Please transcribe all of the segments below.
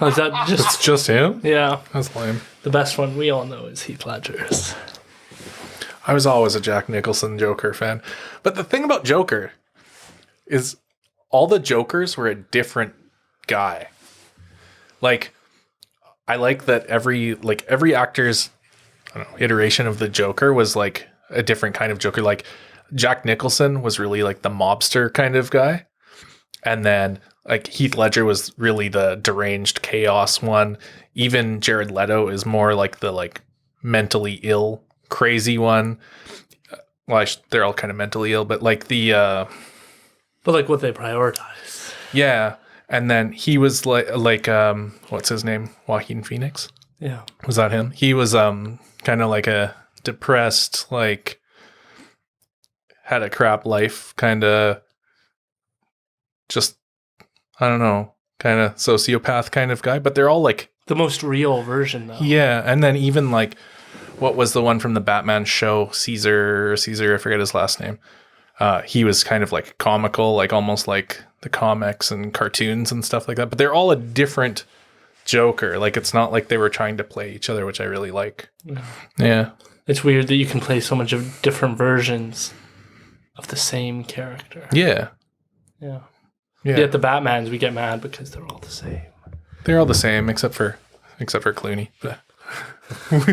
Oh, is that just... It's just him? Yeah. That's lame. The best one we all know is Heath Ledger's. I was always a Jack Nicholson Joker fan. But the thing about Joker is all the Jokers were a different guy. Like, I like that every actor's iteration of the Joker was like a different kind of Joker. Like Jack Nicholson was really like the mobster kind of guy. And then like Heath Ledger was really the deranged chaos one. Even Jared Leto is more like the like mentally ill, crazy one. Well, they're all kind of mentally ill, but like the... But like what they prioritize. Yeah. And then he was like what's his name? Joaquin Phoenix? Yeah. Was that him? He was kind of like a depressed, like had a crap life, kind of just, I don't know, kind of sociopath kind of guy, but they're all like the most real version though. Yeah. And then even like, what was the one from the Batman show? Caesar, I forget his last name. He was kind of like comical, like almost like the comics and cartoons and stuff like that. But they're all a different Joker. Like it's not like they were trying to play each other, which I really like. Yeah. It's weird that you can play so much of different versions of the same character. Yeah. Yeah. Yet the Batmans, we get mad because they're all the same. They're all the same except for Clooney. But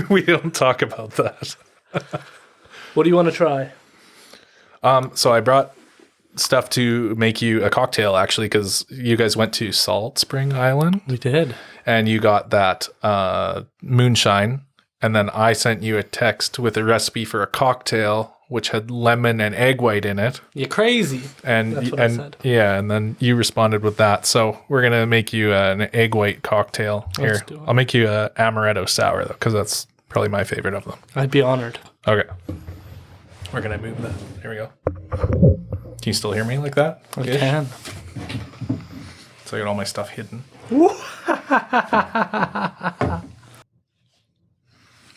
we don't talk about that. What do you want to try? So I brought stuff to make you a cocktail, actually, because you guys went to Salt Spring Island. We did. And you got that moonshine. And then I sent you a text with a recipe for a cocktail, which had lemon and egg white in it. You're crazy. And that's what I said. Yeah, and then you responded with that. So we're going to make you an egg white cocktail. Here, Let's do it. I'll make you a amaretto sour, though, because that's probably my favorite of them. I'd be honored. Okay. We're going to move that. Here we go. Can you still hear me like that? I can. So I got all my stuff hidden.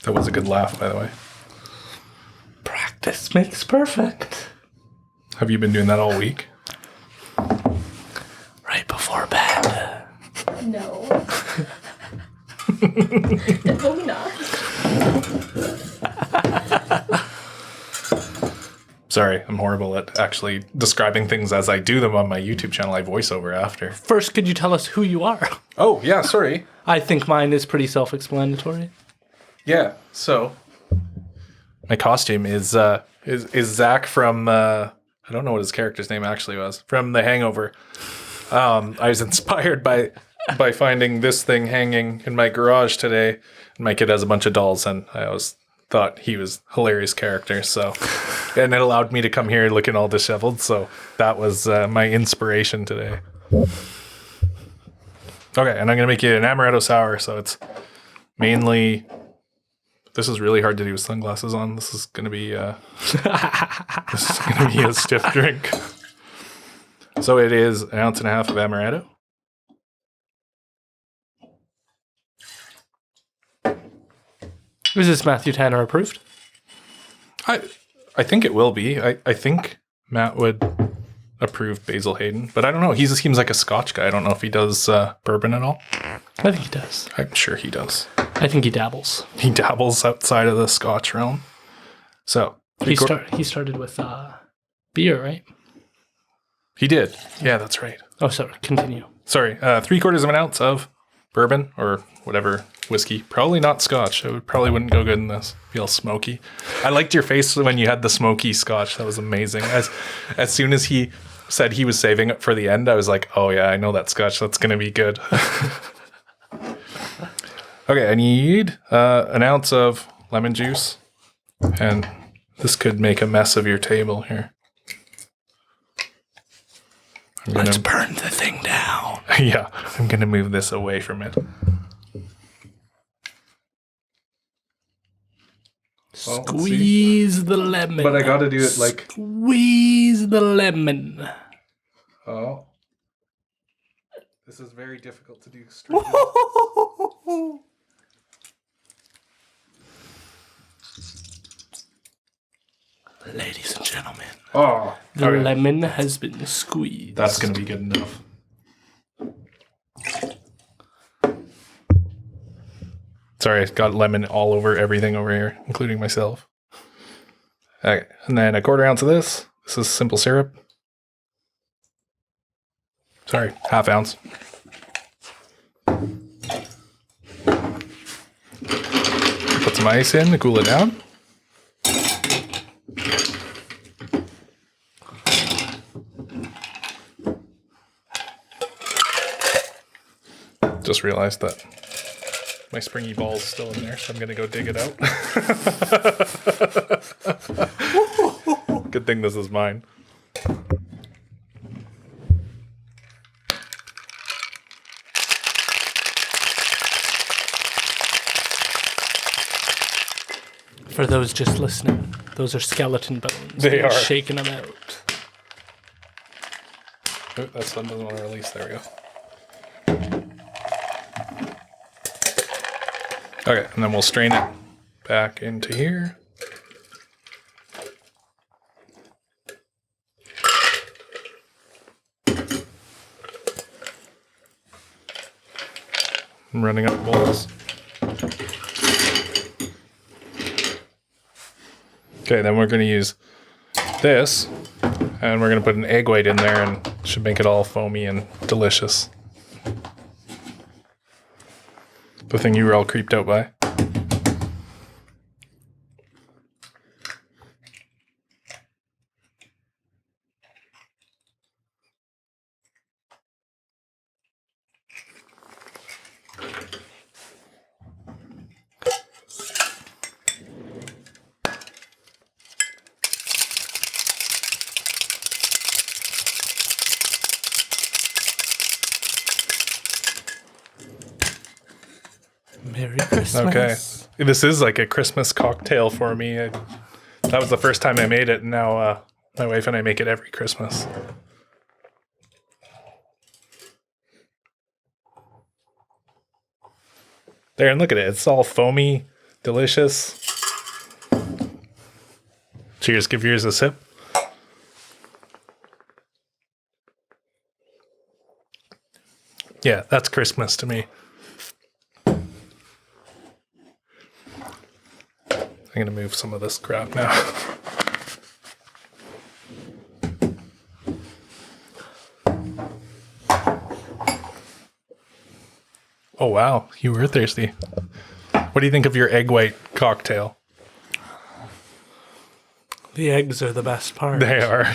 That was a good laugh, by the way. Practice makes perfect. Have you been doing that all week? Right before bed. No. Definitely not. Sorry, I'm horrible at actually describing things as I do them on my YouTube channel. I voice over after. First, could you tell us who you are? Oh, yeah, sorry. I think mine is pretty self-explanatory. Yeah, so my costume is Zach from I don't know what his character's name actually was, from the Hangover. I was inspired by finding this thing hanging in my garage today. My kid has a bunch of dolls, and I always thought he was a hilarious character. So, and it allowed me to come here looking all disheveled. So that was my inspiration today. Okay, and I'm gonna make you an amaretto sour. So it's mainly. This is really hard to do with sunglasses on. This is gonna be a stiff drink. So it is 1.5 ounces of amaretto. Is this Matthew Tanner approved? I think it will be. I think Matt would approve Basil Hayden, but I don't know. He seems like a Scotch guy. I don't know if he does bourbon at all. I think he does. I'm sure he does. I think he dabbles. He dabbles outside of the Scotch realm. So He started with beer, right? He did. Yeah, that's right. Oh, sorry. Continue. Sorry. 3/4 ounce of bourbon or whatever whiskey. Probably not Scotch. It probably wouldn't go good in this. Feel smoky. I liked your face when you had the smoky Scotch. That was amazing. As soon as he said he was saving it for the end, I was like, oh yeah, I know that Scotch. That's gonna be good. Okay, I need 1 ounce of lemon juice, and this could make a mess of your table here. Let's burn the thing down. Yeah, I'm gonna move this away from it. Squeeze the lemon. But I gotta do it like... Squeeze the lemon. Oh. This is very difficult to do straight. Ladies and gentlemen, Oh, the lemon has been squeezed. that's gonna be good enough. Sorry, I got lemon all over everything over here, including myself. Okay, and then a quarter ounce of this. This is simple syrup. Sorry, half ounce. Put some ice in to cool it down. Just realized that my springy ball's still in there, so I'm gonna go dig it out. Good thing this is mine. For those just listening, those are skeleton bones. They We're are. shaking them out. Oh, that sun doesn't want to release. There we go. Okay, and then we'll strain it back into here. I'm running out of bowls. Okay, then we're going to use this, and we're going to put an egg white in there, and it should make it all foamy and delicious. The thing you were all creeped out by. Merry Christmas. Okay. This is like a Christmas cocktail for me. That was the first time I made it, and now my wife and I make it every Christmas. There, and look at it. It's all foamy, delicious. Cheers. Give yours a sip. Yeah, that's Christmas to me. I'm going to move some of this crap now. Oh, wow. You were thirsty. What do you think of your egg white cocktail? The eggs are the best part. They are.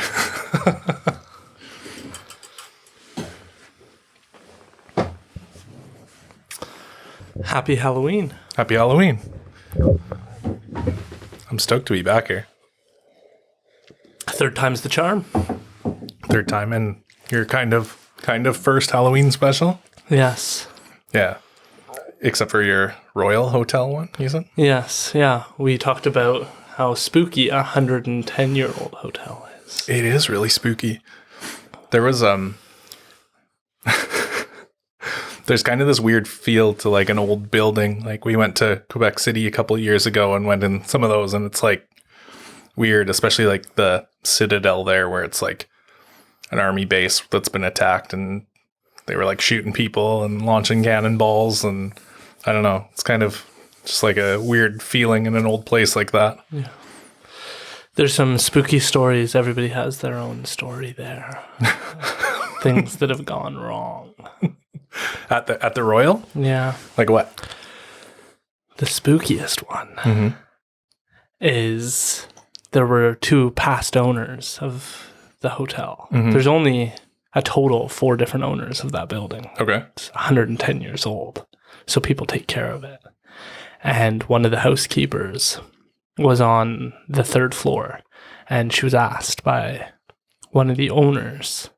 Happy Halloween. Happy Halloween. I'm stoked to be back here. Third time's the charm. Third time, and your kind of first Halloween special? Yes. Yeah. Except for your Royal Hotel one, you said? Yes, yeah. We talked about how spooky a 110-year-old hotel is. It is really spooky. There was there's kind of this weird feel to like an old building. Like we went to Quebec City a couple of years ago and went in some of those, and it's like weird, especially like the Citadel there, where it's like an army base that's been attacked, and they were like shooting people and launching cannonballs, and I don't know. It's kind of just like a weird feeling in an old place like that. Yeah. There's some spooky stories. Everybody has their own story there. Things that have gone wrong. At the Royal? Yeah. Like what? The spookiest one is there were two past owners of the hotel. There's only a total of 4 different owners of that building. Okay. It's 110 years old. So people take care of it. And one of the housekeepers was on the 3rd floor, and she was asked by one of the owners,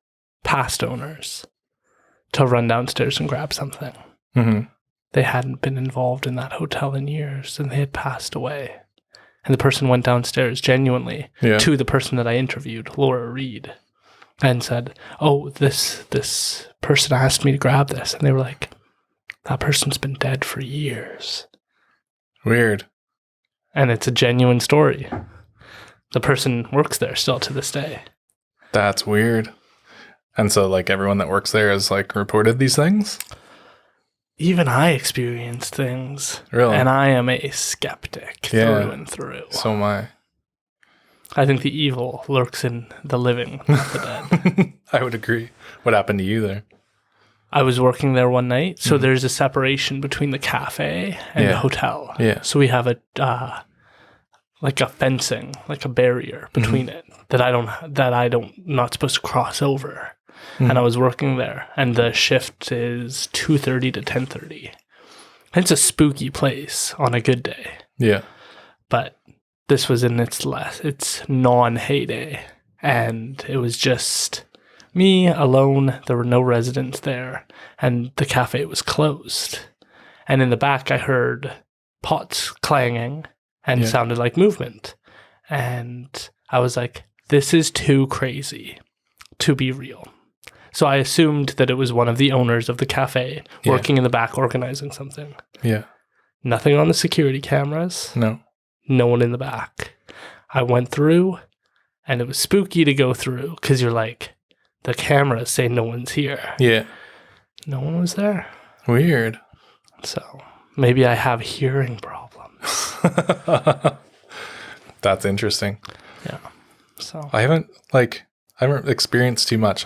past owners, to run downstairs and grab something. They hadn't been involved in that hotel in years, and they had passed away. And the person went downstairs genuinely to the person that I interviewed, Laura Reed, and said, "Oh, this person asked me to grab this." And they were like, "That person's been dead for years." Weird. And it's a genuine story. The person works there still to this day. That's weird. And so, like, everyone that works there has, like, reported these things? Even I experience things. Really? And I am a skeptic through and through. So am I. I think the evil lurks in the living, not the dead. I would agree. What happened to you there? I was working there one night, so there's a separation between the cafe and the hotel. Yeah. So we have a like a fencing, like a barrier between it that I don't not supposed to cross over. And I was working there, and the shift is 2:30 to 10:30. It's a spooky place on a good day, Yeah. but this was in its non-heyday, and it was just me alone. There were no residents there, and the cafe was closed. And in the back, I heard pots clanging and sounded like movement. And I was like, this is too crazy to be real. So I assumed that it was one of the owners of the cafe working in the back organizing something. Yeah. Nothing on the security cameras. No. No one in the back. I went through, and it was spooky to go through because you're like, the cameras say no one's here. Yeah. No one was there. Weird. So maybe I have hearing problems. That's interesting. Yeah. So I haven't experienced too much.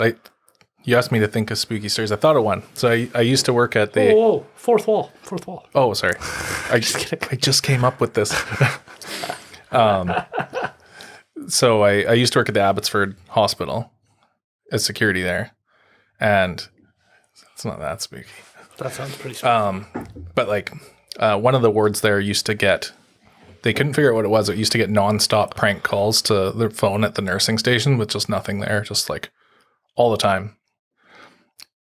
You asked me to think of spooky stories. I thought of one. So I used to work at the... Whoa. Fourth wall. Oh, sorry. I just came up with this. So I used to work at the Abbotsford Hospital as security there. And it's not that spooky. That sounds pretty spooky. But like one of the wards there used to get... They couldn't figure out what it was. It used to get nonstop prank calls to their phone at the nursing station with just nothing there. Just like all the time.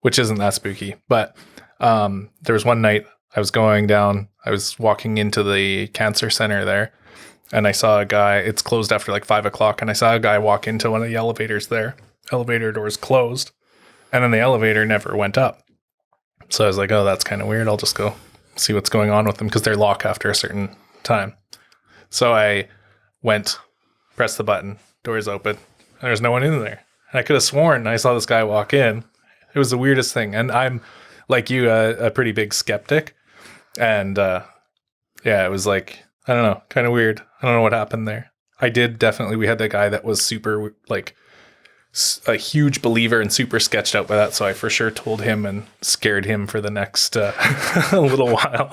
Which isn't that spooky. But there was one night I was walking into the cancer center there, and I saw a guy, it's closed after like 5 o'clock, and I saw a guy walk into one of the elevators there. Elevator doors closed, and then the elevator never went up. So I was like, oh, that's kind of weird. I'll just go see what's going on with them because they're locked after a certain time. So I went, pressed the button, doors open, and there's no one in there. And I could have sworn I saw this guy walk in. It was the weirdest thing. And I'm, like you, a pretty big skeptic. And it was like, I don't know, kind of weird. I don't know what happened there. We had that guy that was super, like, a huge believer and super sketched out by that. So I for sure told him and scared him for the next little while.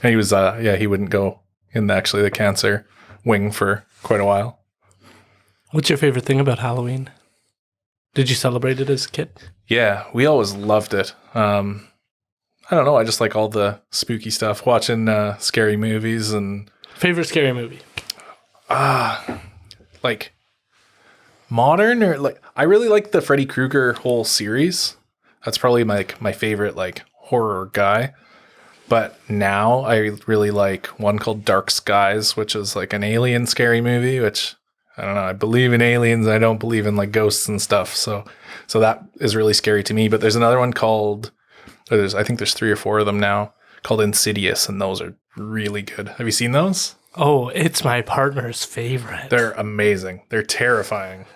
And he was, he wouldn't go in the cancer wing for quite a while. What's your favorite thing about Halloween? Did you celebrate it as a kid? Yeah, we always loved it. I don't know. I just like all the spooky stuff, watching scary movies and... Favorite scary movie? Like modern or like... I really like the Freddy Krueger whole series. That's probably my favorite like horror guy. But now I really like one called Dark Skies, which is like an alien scary movie, which... I don't know. I believe in aliens. I don't believe in like ghosts and stuff. So that is really scary to me. But there's another one called, I think there's 3 or 4 of them now, called Insidious. And those are really good. Have you seen those? Oh, it's my partner's favorite. They're amazing. They're terrifying.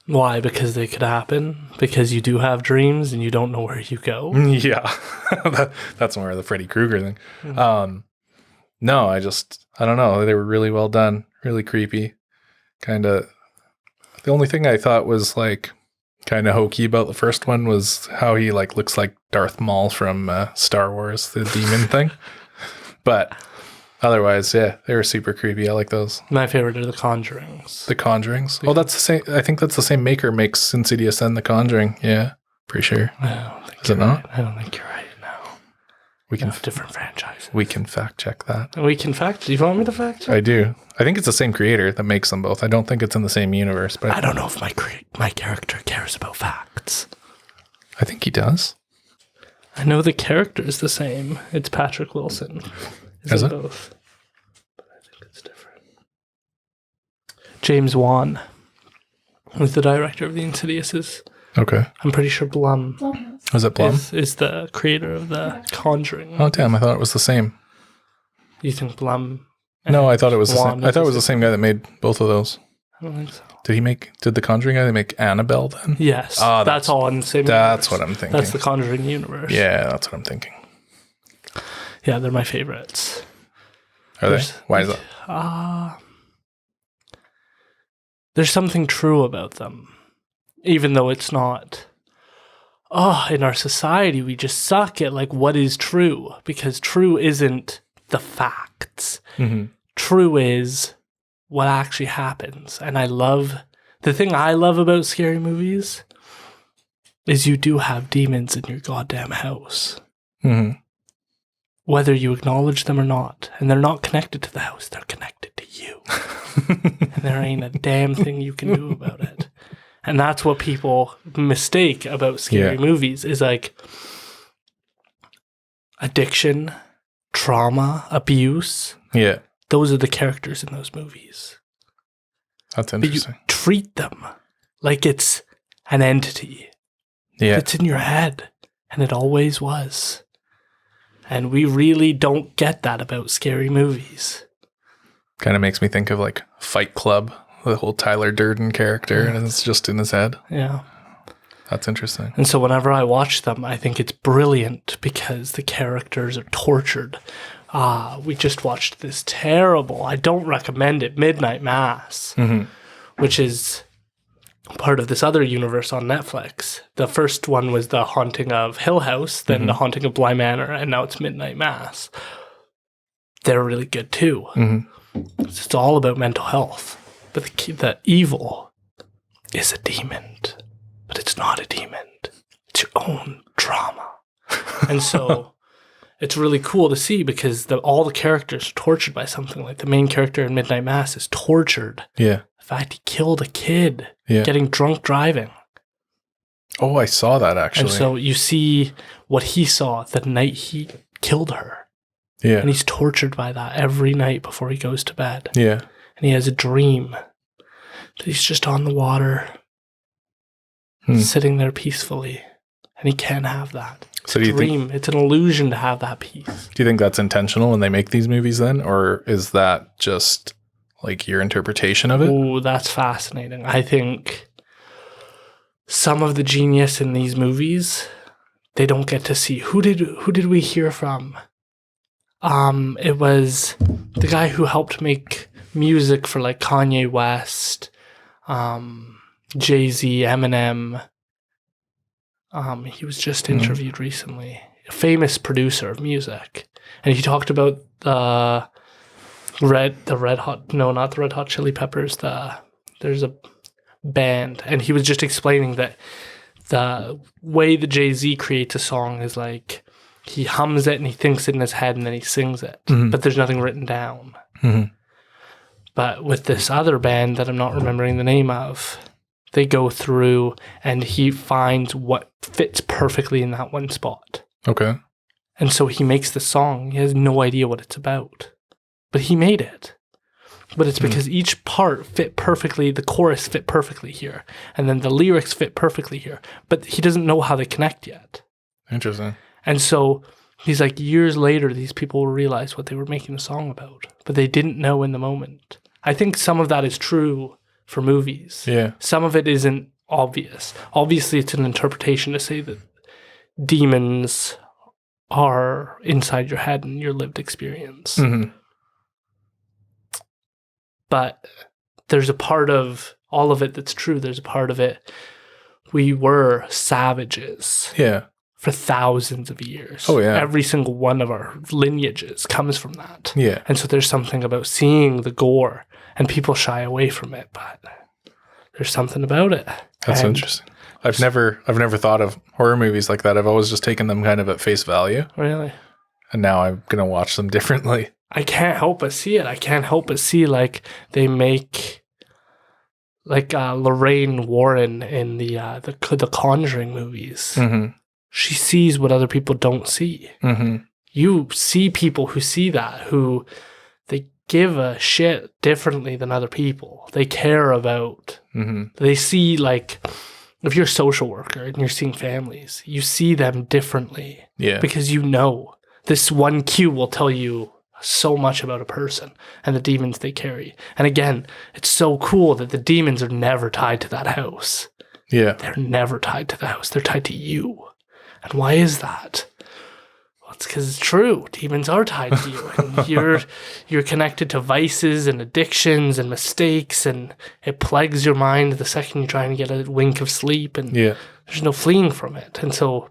Why? Because they could happen? Because you do have dreams and you don't know where you go? Yeah. That's more of the Freddy Krueger thing. Mm-hmm. No, I don't know. They were really well done. Really creepy. Kind of. The only thing I thought was like kind of hokey about the first one was how he like looks like Darth Maul from Star Wars, the demon thing. But otherwise, yeah, they were super creepy. I like those. My favorite are the Conjurings. The Conjurings. Oh, that's the same. I think that's the same maker makes Insidious and The Conjuring. Yeah, pretty sure. Is it not? I don't think you're right. We can different franchises. We can fact check that. Do you want me to fact check? I do. I think it's the same creator that makes them both. I don't think it's in the same universe, but I don't know if my character cares about facts. I think he does. I know the character is the same. It's Patrick Wilson. Is it? Both? But I think it's different. James Wan was the director of the Insidiouses. Okay. I'm pretty sure Blum. Was it Blum? Is the creator of the Conjuring. Oh, damn. I thought it was the same. You think Blum No, I thought it was the Juan same. I thought it was the same guy that made both of those. I don't think so. Did the Conjuring guy make Annabelle then? Yes. Ah, that's all in the same That's universe. what I'm thinking. That's the Conjuring universe. Yeah, that's what I'm thinking. Yeah, they're my favorites. Are they? There's- Why is that? There's something true about them. Even though it's not. In our society, we just suck at like what is true. Because true isn't the facts. Mm-hmm. True is what actually happens. And the thing I love about scary movies is you do have demons in your goddamn house. Mm-hmm. Whether you acknowledge them or not. And they're not connected to the house, they're connected to you. And there ain't a damn thing you can do about it. And that's what people mistake about scary movies is like addiction, trauma, abuse. Yeah. Those are the characters in those movies. That's But you interesting. treat them like it's an entity. Yeah. It's in your head. And it always was. And we really don't get that about scary movies. Kind of makes me think of like Fight Club, the whole Tyler Durden character, and it's just in his head. Yeah. That's interesting. And so whenever I watch them, I think it's brilliant because the characters are tortured. We just watched this terrible, I don't recommend it, Midnight Mass, which is part of this other universe on Netflix. The first one was The Haunting of Hill House, then The Haunting of Bly Manor, and now it's Midnight Mass. They're really good too. It's all about mental health. But the evil is a demon. But it's not a demon. It's your own trauma. And so it's really cool to see because all the characters are tortured by something. Like the main character in Midnight Mass is tortured. Yeah. The fact he killed a kid Yeah. getting drunk driving. Oh, I saw that actually. And so you see what he saw the night he killed her. Yeah. And he's tortured by that every night before he goes to bed. Yeah. And he has a dream that he's just on the water, sitting there peacefully. And he can't have that. It's So a do you think- dream. It's an illusion to have that peace. Do you think that's intentional when they make these movies then? Or is that just like your interpretation of it? Oh, that's fascinating. I think some of the genius in these movies, they don't get to see. Who did we hear from? It was the guy who helped make music for like Kanye West, Jay-Z, Eminem. He was just interviewed recently. A famous producer of music. And he talked about not the Red Hot Chili Peppers. There's a band. And he was just explaining that the way that Jay-Z creates a song is like he hums it and he thinks it in his head and then he sings it. But there's nothing written down. But with this other band that I'm not remembering the name of, they go through and he finds what fits perfectly in that one spot. Okay. And so he makes the song. He has no idea what it's about. But he made it. But it's because each part fit perfectly. The chorus fit perfectly here. And then the lyrics fit perfectly here. But he doesn't know how they connect yet. Interesting. And so he's like, years later, these people will realize what they were making the song about. But they didn't know in the moment. I think some of that is true for movies. Yeah. Some of it isn't obvious. Obviously, it's an interpretation to say that demons are inside your head and your lived experience. But there's a part of all of it that's true. There's a part of it we were savages Yeah. for thousands of years. Oh, yeah. Every single one of our lineages comes from that. Yeah. And so there's something about seeing the gore, and people shy away from it, but there's something about it. That's And- interesting. I've never thought of horror movies like that. I've always just taken them kind of at face value, Really? and now I'm gonna watch them differently. I can't help but see it. I can't help but see like they make like Lorraine Warren in the Conjuring movies. She sees what other people don't see. You see people who see that, who they give a shit differently than other people. They care about. They see like if you're a social worker and you're seeing families, you see them differently. Yeah. Because you know this one cue will tell you so much about a person and the demons they carry. And again, it's so cool that the demons are never tied to that house. Yeah. They're never tied to the house. They're tied to you. And why is that? Well, it's because it's true. Demons are tied to you. And you're connected to vices and addictions and mistakes, and it plagues your mind the second you're trying to get a wink of sleep, and there's no fleeing from it. And so,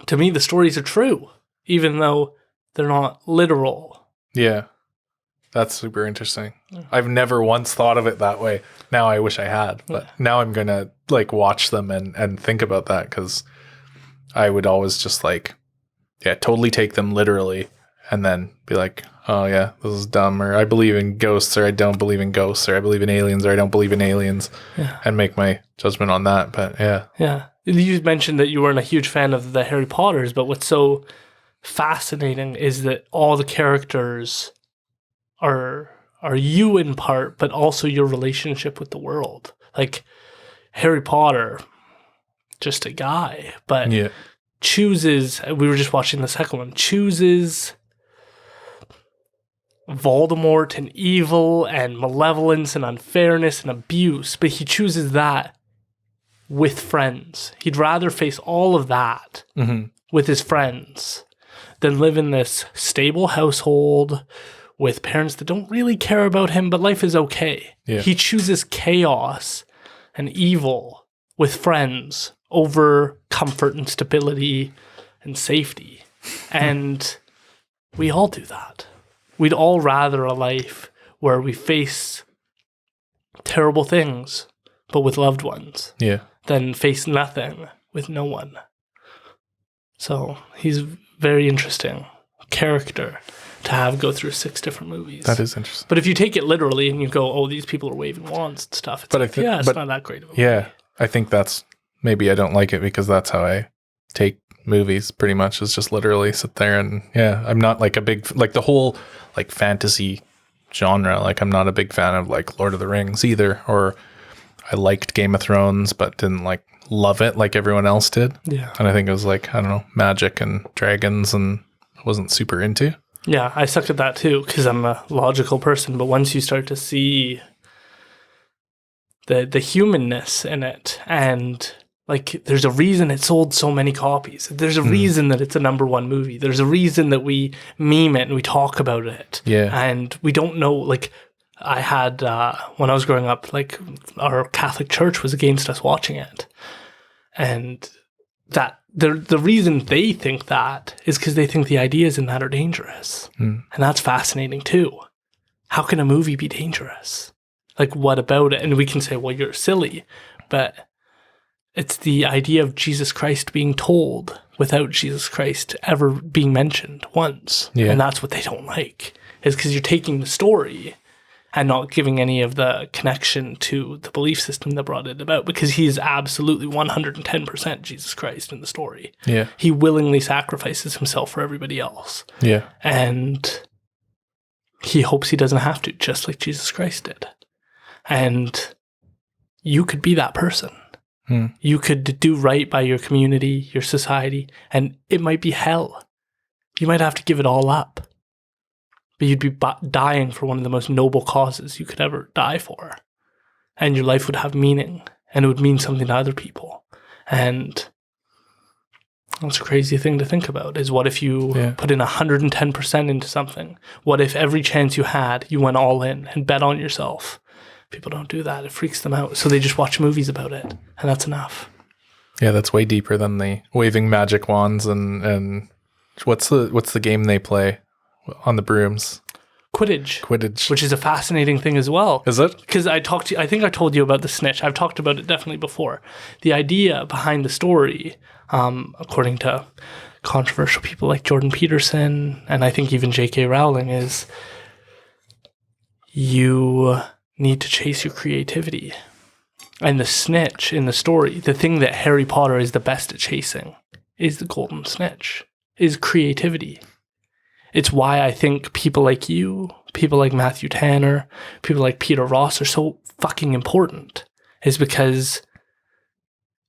to me, the stories are true, even though they're not literal. Yeah. That's super interesting. I've never once thought of it that way. Now I wish I had, but now I'm going to like watch them and think about that, because I would always just like, totally take them literally and then be like, oh yeah, this is dumb, or I believe in ghosts, or I don't believe in ghosts, or I believe in aliens, or I don't believe in aliens, and make my judgment on that. But yeah. You mentioned that you weren't a huge fan of the Harry Potters, but what's so fascinating is that all the characters are you in part, but also your relationship with the world. Like Harry Potter, just a guy, but chooses, we were just watching the second one, chooses Voldemort and evil and malevolence and unfairness and abuse, but he chooses that with friends. He'd rather face all of that with his friends than live in this stable household with parents that don't really care about him, but life is okay. Yeah. He chooses chaos and evil with friends over comfort and stability and safety. And we all do that. We'd all rather a life where we face terrible things, but with loved ones, than face nothing with no one. So he's very interesting character to have go through 6 different movies. That is interesting. But if you take it literally and you go, oh, these people are waving wands and stuff, it's it's not that great of a movie. Yeah, I think that's, maybe I don't like it because that's how I take movies pretty much, is just literally sit there and, I'm not like a big, like the whole like fantasy genre, like I'm not a big fan of like Lord of the Rings either, or I liked Game of Thrones, but didn't like love it like everyone else did. Yeah. And I think it was like, I don't know, magic and dragons, and I wasn't super into. Yeah, I sucked at that too because I'm a logical person. But once you start to see the humanness in it, and like there's a reason it sold so many copies. There's a reason that it's a #1 movie. There's a reason that we meme it and we talk about it. Yeah. And we don't know, like I had, when I was growing up, like our Catholic church was against us watching it. And that the reason they think that is because they think the ideas in that are dangerous. And that's fascinating too. How can a movie be dangerous? Like, what about it? And we can say, well, you're silly. But it's the idea of Jesus Christ being told without Jesus Christ ever being mentioned once. Yeah. And that's what they don't like, is because you're taking the story and not giving any of the connection to the belief system that brought it about, because he is absolutely 110% Jesus Christ in the story. Yeah. He willingly sacrifices himself for everybody else. Yeah. And he hopes he doesn't have to, just like Jesus Christ did. And you could be that person. You could do right by your community, your society, and it might be hell. You might have to give it all up. But you'd be dying for one of the most noble causes you could ever die for. And your life would have meaning, and it would mean something to other people. And that's a crazy thing to think about, is what if you put in 110% into something? What if every chance you had, you went all in and bet on yourself? People don't do that. It freaks them out. So they just watch movies about it, and that's enough. Yeah, that's way deeper than the waving magic wands and what's the game they play on the brooms? Quidditch. Which is a fascinating thing as well. Is it? Because I think I told you about the snitch. I've talked about it definitely before. The idea behind the story, according to controversial people like Jordan Peterson, and I think even J.K. Rowling, is you need to chase your creativity. And the snitch in the story, the thing that Harry Potter is the best at chasing, is the golden snitch, is creativity. It's why I think people like you, people like Matthew Tanner, people like Peter Ross are so fucking important, is because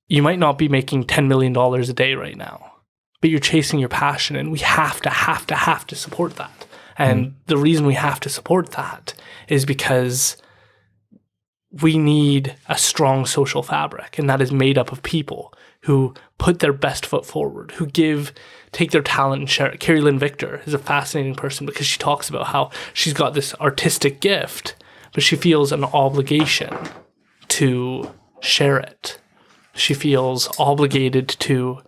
you might not be making $10 million a day right now, but you're chasing your passion, and we have to support that. And the reason we have to support that is because we need a strong social fabric, and that is made up of people who put their best foot forward, who take their talent and share it. Carrie Lynn Victor is a fascinating person because she talks about how she's got this artistic gift, but she feels an obligation to share it. She feels obligated to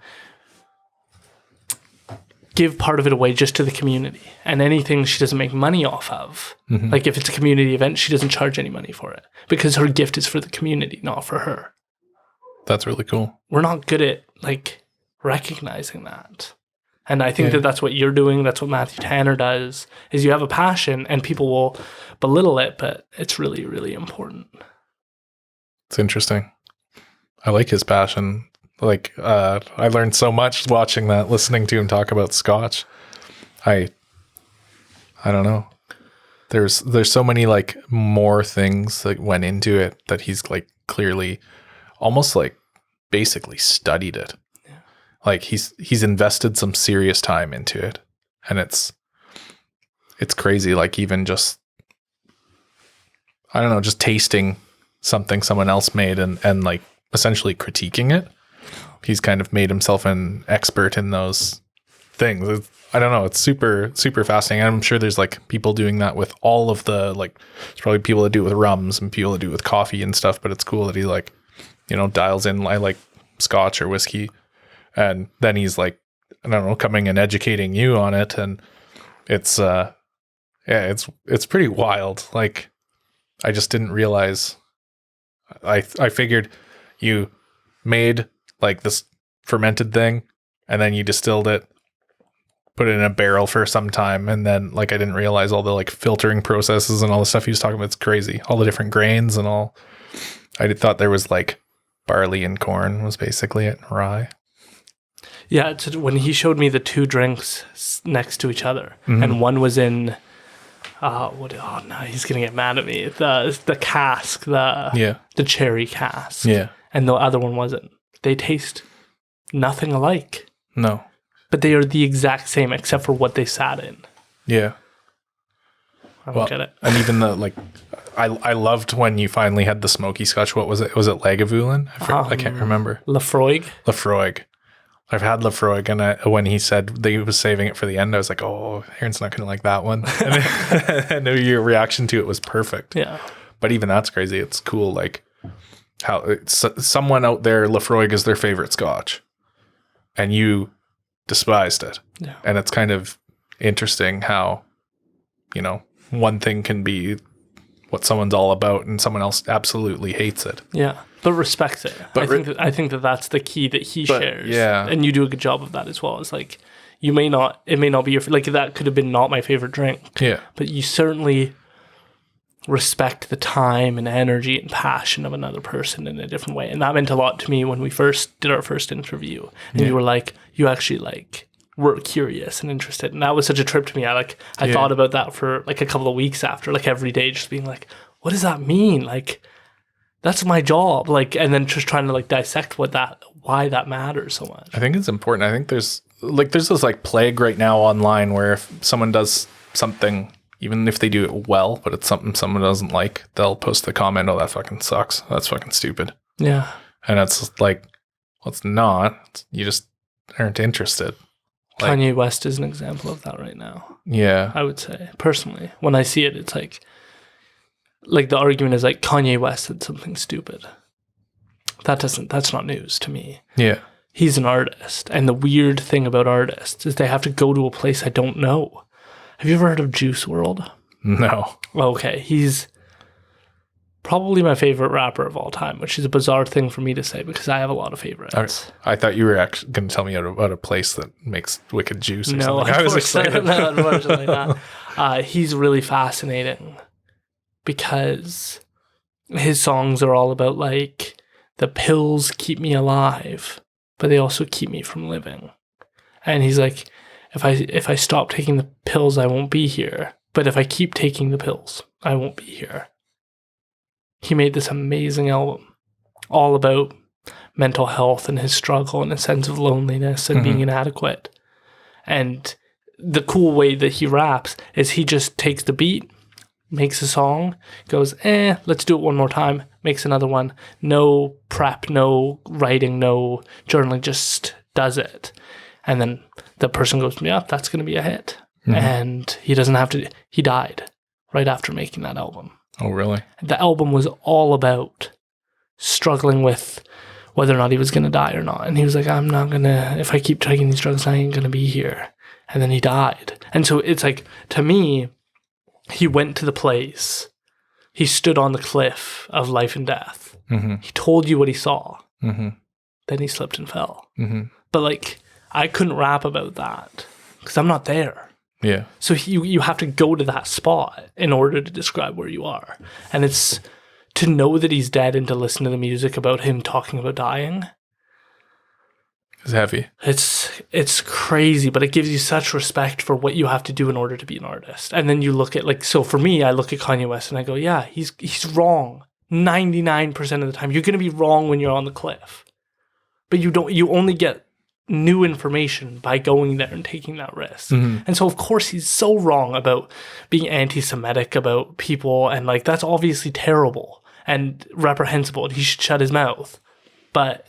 give part of it away just to the community, and anything she doesn't make money off of, like if it's a community event, she doesn't charge any money for it because her gift is for the community, not for her. That's really cool. We're not good at like recognizing that, and I think that that's what you're doing. That's what Matthew Tanner does. Is you have a passion, and people will belittle it, but it's really, really important. It's interesting. I like his passion. Like, I learned so much watching that, listening to him talk about Scotch. I don't know. There's so many like more things that went into it that he's like clearly almost like basically studied it. Yeah. Like he's invested some serious time into it, and it's crazy. Like even just, I don't know, just tasting something someone else made and like essentially critiquing it. He's kind of made himself an expert in those things. I don't know. It's super, super fascinating. I'm sure there's like people doing that with all of the, like, there's probably people that do it with rums and people that do it with coffee and stuff, but it's cool that he like, you know, dials in, I like Scotch or whiskey. And then he's like, I don't know, coming and educating you on it. And it's, it's pretty wild. Like, I just didn't realize, I figured you made like this fermented thing and then you distilled it, put it in a barrel for some time, and then like I didn't realize all the like filtering processes and all the stuff he was talking about. It's crazy, all the different grains and all. I thought there was like barley and corn was basically it, and rye. Yeah, when he showed me the two drinks next to each other, and one was in oh no, he's gonna get mad at me, the cask, the cherry cask, and the other one wasn't. They taste nothing alike. No. But they are the exact same except for what they sat in. Yeah. I don't get it. And even the, like, I loved when you finally had the smoky Scotch. What was it? Was it Lagavulin? I can't remember. Lafroig. I've had Lafroig, and when he said that he was saving it for the end, I was like, oh, Aaron's not going to like that one. And I know your reaction to it was perfect. Yeah. But even that's crazy. It's cool, like, how someone out there, Lafroig is their favorite Scotch, and you despised it. Yeah. And it's kind of interesting how, you know, one thing can be what someone's all about and someone else absolutely hates it. Yeah, but respects it. But I think that that's the key that he shares. Yeah. And you do a good job of that as well. It's like, it may not be your, like, that could have been not my favorite drink. Yeah. But you certainly respect the time and energy and passion of another person in a different way. And that meant a lot to me when we first did our first interview. And you were like, you actually like were curious and interested. And that was such a trip to me. I thought about that for like a couple of weeks after, like every day, just being like, what does that mean? Like, that's my job. Like, and then just trying to like dissect why that matters so much. I think it's important. I think there's this like plague right now online where if someone does something, even if they do it well, but it's something someone doesn't like, they'll post the comment, oh, that fucking sucks. That's fucking stupid. Yeah. And it's like, well, it's not. You just aren't interested. Like, Kanye West is an example of that right now. Yeah. I would say, personally. When I see it, it's like the argument is like, Kanye West said something stupid. That's not news to me. Yeah. He's an artist. And the weird thing about artists is they have to go to a place I don't know. Have you ever heard of Juice WRLD? No. Okay. He's probably my favorite rapper of all time, which is a bizarre thing for me to say because I have a lot of favorites. I thought you were actually going to tell me about a place that makes wicked juice or no, something. I was excited. No, unfortunately not. He's really fascinating because his songs are all about like the pills keep me alive, but they also keep me from living. And he's like, if I stop taking the pills, I won't be here. But if I keep taking the pills, I won't be here. He made this amazing album all about mental health and his struggle and a sense of loneliness and being inadequate. And the cool way that he raps is he just takes the beat, makes a song, goes, let's do it one more time, makes another one. No prep, no writing, no journaling, just does it. And then the person goes, yeah, that's going to be a hit. Mm-hmm. And he doesn't have to, he died right after making that album. Oh, really? The album was all about struggling with whether or not he was going to die or not. And he was like, I'm not going to, if I keep taking these drugs, I ain't going to be here. And then he died. And so it's like, to me, he went to the place, he stood on the cliff of life and death. Mm-hmm. He told you what he saw. Mm-hmm. Then he slipped and fell. Mm-hmm. But like, I couldn't rap about that because I'm not there. Yeah. So you have to go to that spot in order to describe where you are. And it's to know that he's dead and to listen to the music about him talking about dying. It's heavy. It's crazy, but it gives you such respect for what you have to do in order to be an artist. And then you look at, like, so for me, I look at Kanye West and I go, yeah, he's wrong 99% of the time. You're going to be wrong when you're on the cliff. But you only get new information by going there and taking that risk. Mm-hmm. And so of course he's so wrong about being anti-Semitic about people, and like that's obviously terrible and reprehensible, and he should shut his mouth. But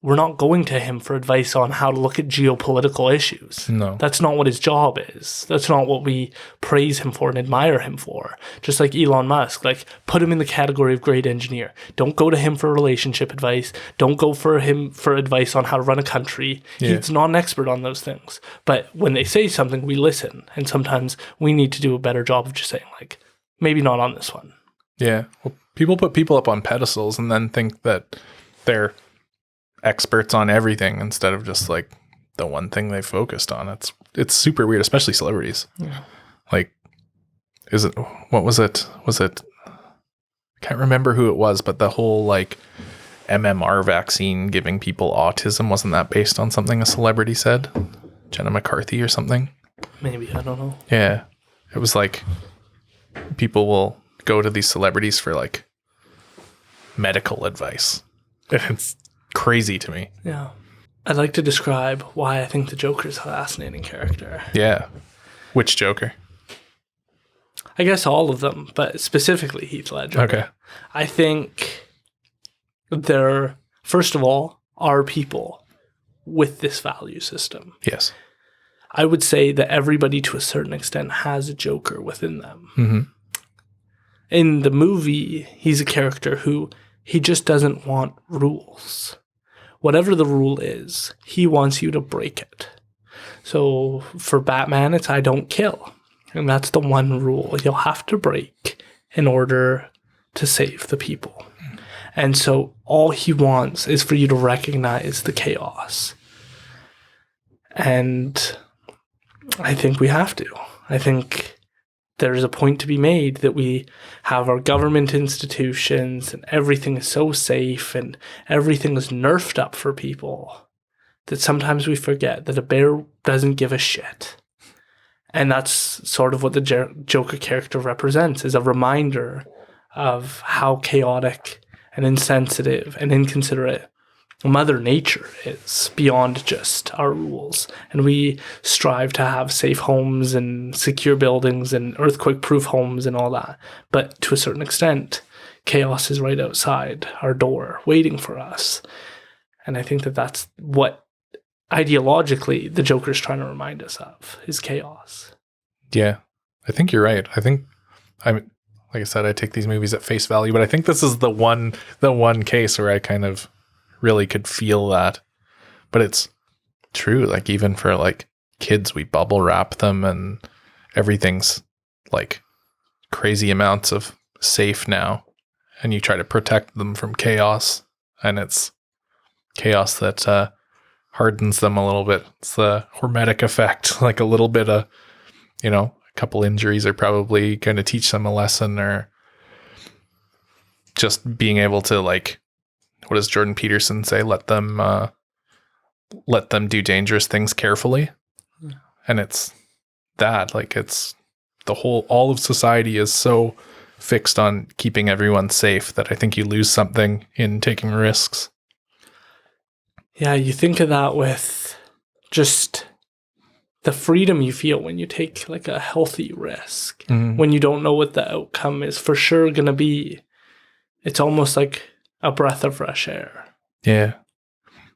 we're not going to him for advice on how to look at geopolitical issues. No. That's not what his job is. That's not what we praise him for and admire him for. Just like Elon Musk, like put him in the category of great engineer. Don't go to him for relationship advice. Don't go for him for advice on how to run a country. Yeah. He's not an expert on those things. But when they say something, we listen. And sometimes we need to do a better job of just saying, like, maybe not on this one. Yeah. Well, people put people up on pedestals and then think that they're experts on everything instead of just like the one thing they focused on. It's super weird, especially celebrities. Yeah. Like, what was it? I can't remember who it was, but the whole like MMR vaccine giving people autism, wasn't that based on something a celebrity said? Jenna McCarthy or something? Maybe, I don't know. Yeah. It was like people will go to these celebrities for like medical advice. And it's crazy to me. Yeah. I'd like to describe why I think the Joker's a fascinating character. Yeah. Which Joker? I guess all of them, but specifically Heath Ledger. Okay. I think there, first of all, are people with this value system. Yes. I would say that everybody to a certain extent has a Joker within them. Mm-hmm. In the movie, he's a character who he just doesn't want rules. Whatever the rule is, he wants you to break it. So for Batman, it's I don't kill. And that's the one rule you'll have to break in order to save the people. And so all he wants is for you to recognize the chaos. And I think we have to. I think there's a point to be made that we have our government institutions and everything is so safe and everything is nerfed up for people that sometimes we forget that a bear doesn't give a shit. And that's sort of what the Joker character represents, is a reminder of how chaotic and insensitive and inconsiderate Mother Nature is beyond just our rules. And we strive to have safe homes and secure buildings and earthquake-proof homes and all that. But to a certain extent, chaos is right outside our door waiting for us. And I think that that's what ideologically the Joker's trying to remind us of, is chaos. Yeah, I think you're right. Like I said, I take these movies at face value, but I think this is the one case where I kind of really could feel that. But it's true, like even for like kids, we bubble wrap them and everything's like crazy amounts of safe now, and you try to protect them from chaos, and it's chaos that hardens them a little bit. It's the hormetic effect, like a little bit of, a couple injuries are probably going to teach them a lesson, or just being able to, like, what does Jordan Peterson say? Let them do dangerous things carefully. Yeah. And it's that, like, it's all of society is so fixed on keeping everyone safe that I think you lose something in taking risks. Yeah, you think of that with just the freedom you feel when you take like a healthy risk, Mhm. when you don't know what the outcome is for sure going to be. It's almost like a breath of fresh air. Yeah.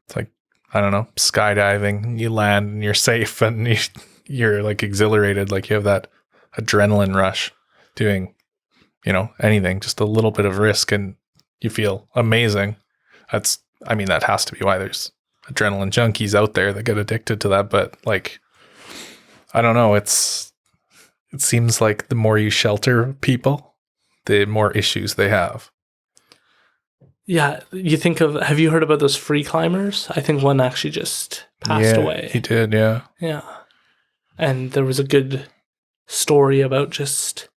It's like, I don't know, skydiving. You land and you're safe and you're like exhilarated. Like you have that adrenaline rush doing, anything, just a little bit of risk and you feel amazing. That has to be why there's adrenaline junkies out there that get addicted to that. But like, I don't know. It seems like the more you shelter people, the more issues they have. Yeah, have you heard about those free climbers? I think one actually just passed away. He did, yeah. Yeah. And there was a good story about just,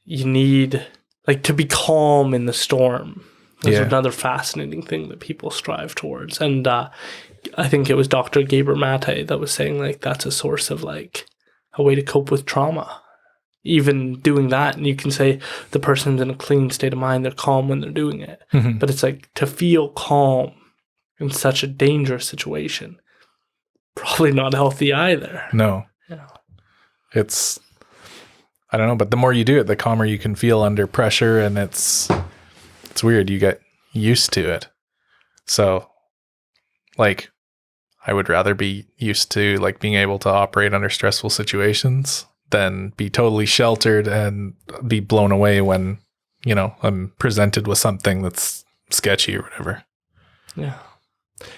you need, like, to be calm in the storm. There's another fascinating thing that people strive towards. And I think it was Dr. Gaber Mate that was saying, like, that's a source of, like, a way to cope with trauma. Even doing that, and you can say the person's in a clean state of mind, they're calm when they're doing it. Mm-hmm. But it's like, to feel calm in such a dangerous situation, probably not healthy either. No. Yeah. It's, I don't know, but the more you do it, the calmer you can feel under pressure, and it's weird. You get used to it. So, like, I would rather be used to, like, being able to operate under stressful situations than be totally sheltered and be blown away when, I'm presented with something that's sketchy or whatever. Yeah.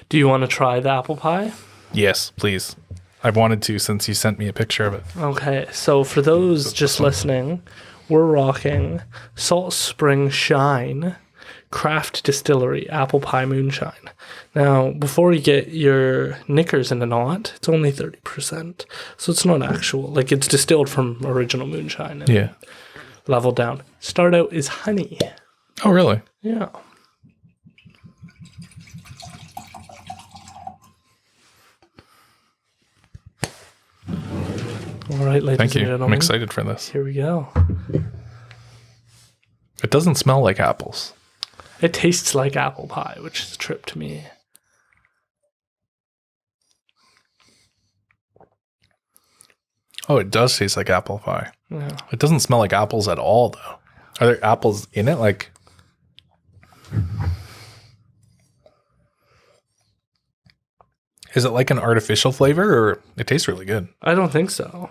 Do you want to try the apple pie? Yes, please. I've wanted to since you sent me a picture of it. Okay, so for those just listening, we're rocking Salt Spring Shine Craft Distillery Apple Pie Moonshine. Now, before you get your knickers in a knot, it's only 30%. So it's not actual. Like, it's distilled from original moonshine and leveled down. Start out is honey. Oh, really? Yeah. All right, ladies Thank and you. gentlemen. I'm excited for this. Here we go. It doesn't smell like apples. It tastes like apple pie, which is a trip to me. Oh, it does taste like apple pie. Yeah. It doesn't smell like apples at all, though. Are there apples in it? Like, is it like an artificial flavor, or it tastes really good? I don't think so.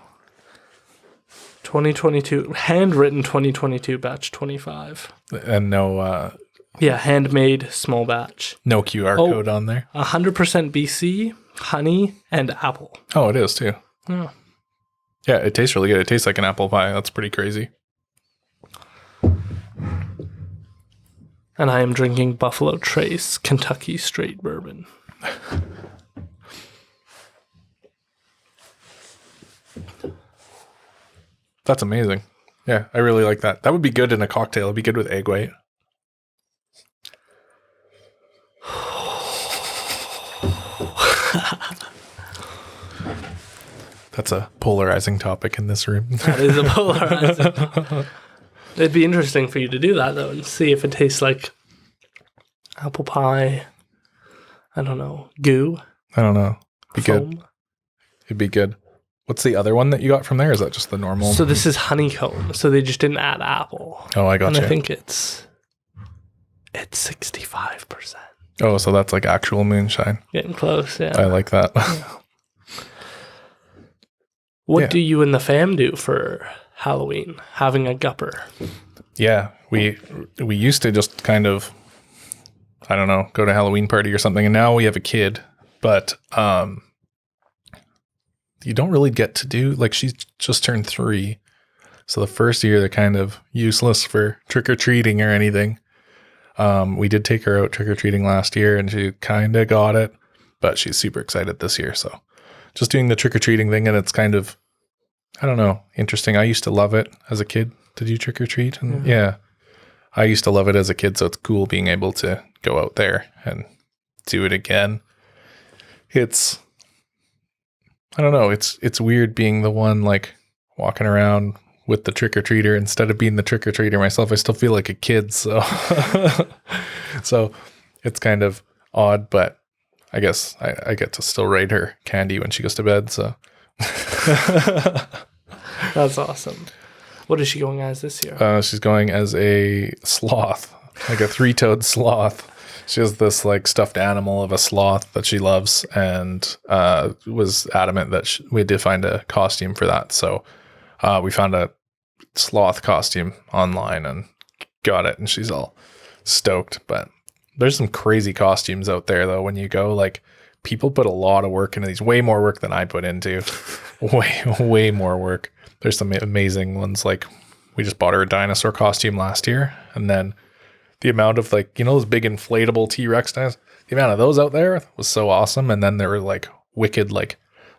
2022, handwritten 2022 batch 25. And no Yeah, handmade small batch. no QR code on there. 100% BC, honey, and apple. Oh, it is too. Yeah. Yeah, it tastes really good. It tastes like an apple pie. That's pretty crazy. And I am drinking Buffalo Trace Kentucky Straight Bourbon. That's amazing. Yeah, I really like that. That would be good in a cocktail. It'd be good with egg white. That's a polarizing topic in this room. That is a polarizing. It'd be interesting for you to do that, though, and see if it tastes like apple pie. I don't know. Goo. I don't know. Be Foam. good. It'd be good. What's the other one that you got from there? Is that just the normal? So this is honeycomb. So they just didn't add apple. Oh, I got And you. I think it's 65%. Oh, so that's like actual moonshine. Getting close, yeah. I like that. What Yeah. do you and the fam do for Halloween? Having a gupper. Yeah, we used to just kind of, I don't know, go to Halloween party or something, and now we have a kid, but you don't really get to do, like, she's just turned 3, so the first year they're kind of useless for trick-or-treating or anything. We did take her out trick-or-treating last year, and she kind of got it, but she's super excited this year, so just doing the trick-or-treating thing, and it's kind of, I don't know, interesting. I used to love it as a kid to do trick-or-treat, and yeah, I used to love it as a kid, so it's cool being able to go out there and do it again. It's, I don't know, it's weird being the one, like, walking around with the trick-or-treater instead of being the trick-or-treater myself. I still feel like a kid, so so it's kind of odd, but I guess I get to still write her candy when she goes to bed, so That's awesome. What is she going as this year? She's going as a sloth, like a three-toed sloth. She has this like stuffed animal of a sloth that she loves, and was adamant that we had to find a costume for that. So we found a sloth costume online and got it, and she's all stoked. But there's some crazy costumes out there though. When you go, like, people put a lot of work into these, way more work than I put into. way more work. There's some amazing ones. Like, we just bought her a dinosaur costume last year, and then the amount of, like, you know, those big inflatable T-Rex dinosaurs, the amount of those out there was so awesome. And then there were like wicked, like,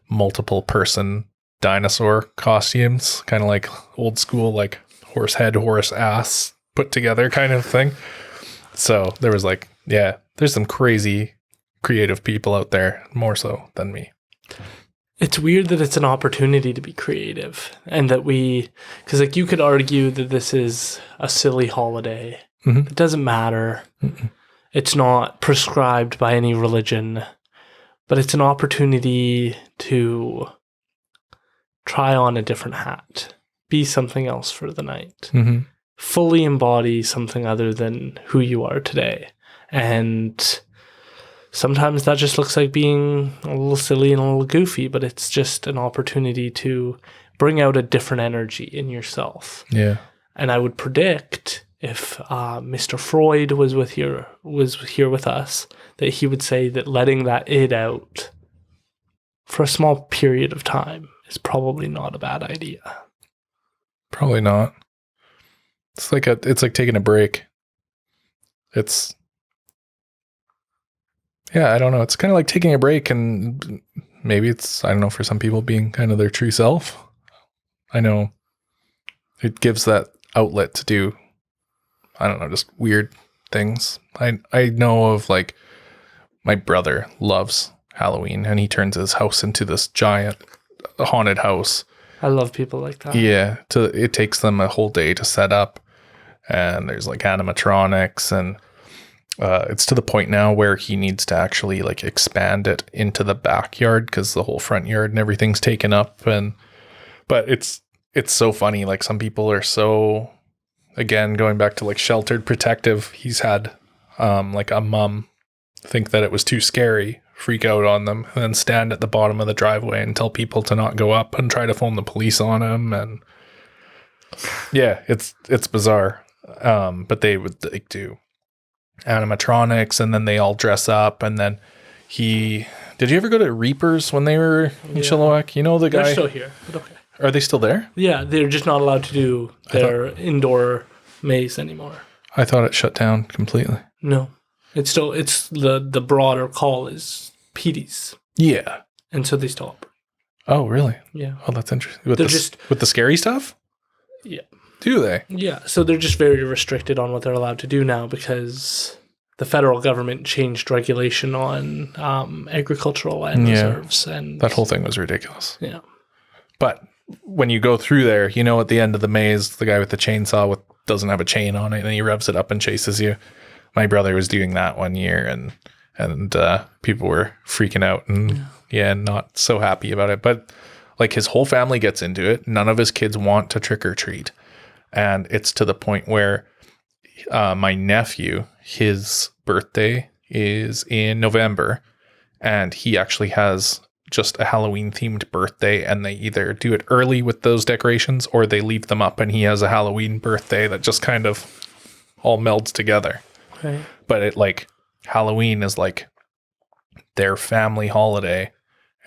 multiple person dinosaur costumes, kind of like old school, like horse head, horse ass put together kind of thing. So there was like, yeah, there's some crazy creative people out there, more so than me. It's weird that it's an opportunity to be creative, and that because like you could argue that this is a silly holiday. Mm-hmm. It doesn't matter. Mm-mm. It's not prescribed by any religion, but it's an opportunity to try on a different hat, be something else for the night, Mm-hmm. fully embody something other than who you are today. And sometimes that just looks like being a little silly and a little goofy, but it's just an opportunity to bring out a different energy in yourself. Yeah. And I would predict if Mr. Freud was here with us, that he would say that letting that id out for a small period of time is probably not a bad idea. Probably not. It's like taking a break. Yeah, I don't know. It's kind of like taking a break, and maybe it's, I don't know, for some people being kind of their true self. I know it gives that outlet to do, I don't know, just weird things. I know of, like, my brother loves Halloween, and he turns his house into this giant haunted house. I love people like that. Yeah, it takes them a whole day to set up, and there's like animatronics, and it's to the point now where he needs to actually like expand it into the backyard because the whole front yard and everything's taken up. But it's so funny. Like, some people are so, again, going back to like sheltered, protective. He's had like a mom think that it was too scary, freak out on them, and then stand at the bottom of the driveway and tell people to not go up and try to phone the police on him. And yeah, it's bizarre. But they would like do animatronics, and then they all dress up, and then did you ever go to Reapers when they were in Chilliwack? You know the guy? They're still here, but okay. Are they still there? Yeah, they're just not allowed to do their indoor maze anymore. I thought it shut down completely. No. It's the broader call is Petey's. Yeah. And so they still operate. Oh, really? Yeah. Oh, that's interesting. With the scary stuff? Yeah. Do they? Yeah. So they're just very restricted on what they're allowed to do now because the federal government changed regulation on agricultural land reserves. And that whole thing was ridiculous. Yeah. But when you go through there, you know, at the end of the maze, the guy with the chainsaw doesn't have a chain on it, and he revs it up and chases you. My brother was doing that one year, and people were freaking out and not so happy about it. But like, his whole family gets into it. None of his kids want to trick or treat. And it's to the point where my nephew, his birthday is in November, and he actually has just a Halloween themed birthday, and they either do it early with those decorations or they leave them up, and he has a Halloween birthday that just kind of all melds together. Right. But it, like, Halloween is like their family holiday,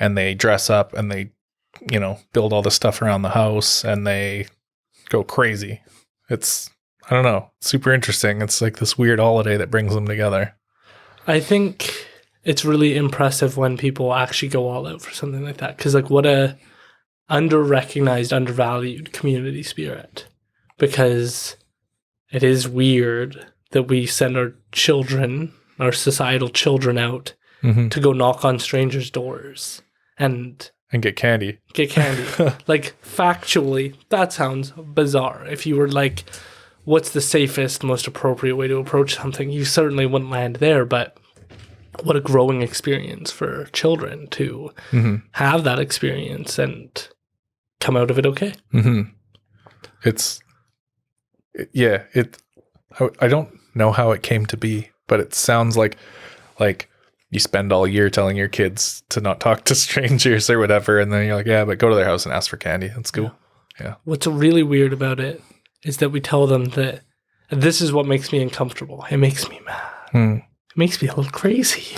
and they dress up and they, you know, build all the stuff around the house and they go crazy. It's, I don't know, super interesting. It's like this weird holiday that brings them together. I think it's really impressive when people actually go all out for something like that. Because, like, what a under-recognized, undervalued community spirit. Because it is weird that we send our children, our societal children, out to go knock on strangers' doors and get candy. Like, factually, that sounds bizarre. If you were like, what's the safest, most appropriate way to approach something, you certainly wouldn't land there. But what a growing experience for children to have that experience and come out of it okay. I don't know how it came to be, but it sounds like you spend all year telling your kids to not talk to strangers or whatever, and then you're like, yeah, but go to their house and ask for candy. That's cool. Yeah. What's really weird about it is that we tell them that this is what makes me uncomfortable. It makes me mad. It makes me a little crazy.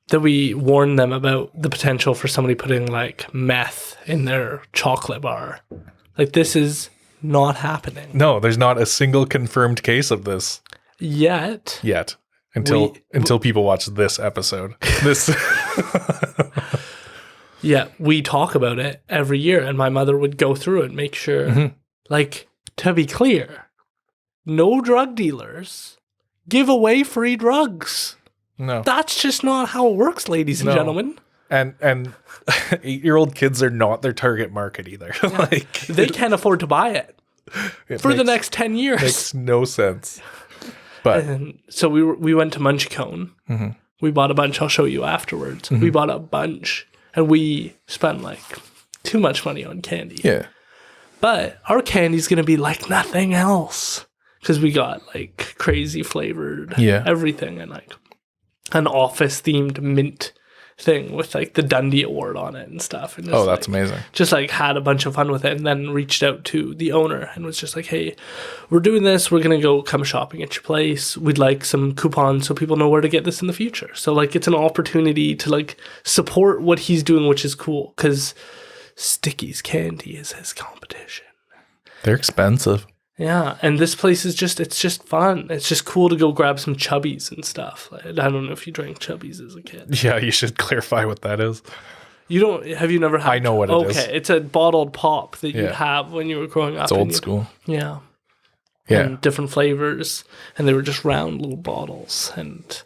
That we warn them about the potential for somebody putting like meth in their chocolate bar. Like, this is not happening. No, there's not a single confirmed case of this Yet. Until people watch this episode. Yeah, we talk about it every year, and my mother would go through it and make sure, like, to be clear, no drug dealers give away free drugs. No. That's just not how it works, ladies and gentlemen. And 8-year-old kids are not their target market either. Like, they can't afford to buy it for the next 10 years. Makes no sense. But and so we went to Munchcone. We bought a bunch. I'll show you afterwards. We bought a bunch, and we spent like too much money on candy. Yeah. But our candy's gonna be like nothing else because we got like crazy flavored everything, and like an office themed mint thing with like the Dundee Award on it and stuff. And just, that's amazing. Just like had a bunch of fun with it, and then reached out to the owner and was just like, hey, we're doing this. We're going to come shopping at your place. We'd like some coupons so people know where to get this in the future. So like, it's an opportunity to like support what he's doing, which is cool because Sticky's Candy is his competition. They're expensive. Yeah, and this place is it's just fun. It's just cool to go grab some Chubbies and stuff. Like, I don't know if you drank Chubbies as a kid. Yeah, you should clarify what that is. You don't? Have you never had? I know what it is. Okay, it's a bottled pop that you'd have when you were growing up. It's old school. Yeah. Yeah. And different flavors, and they were just round little bottles, and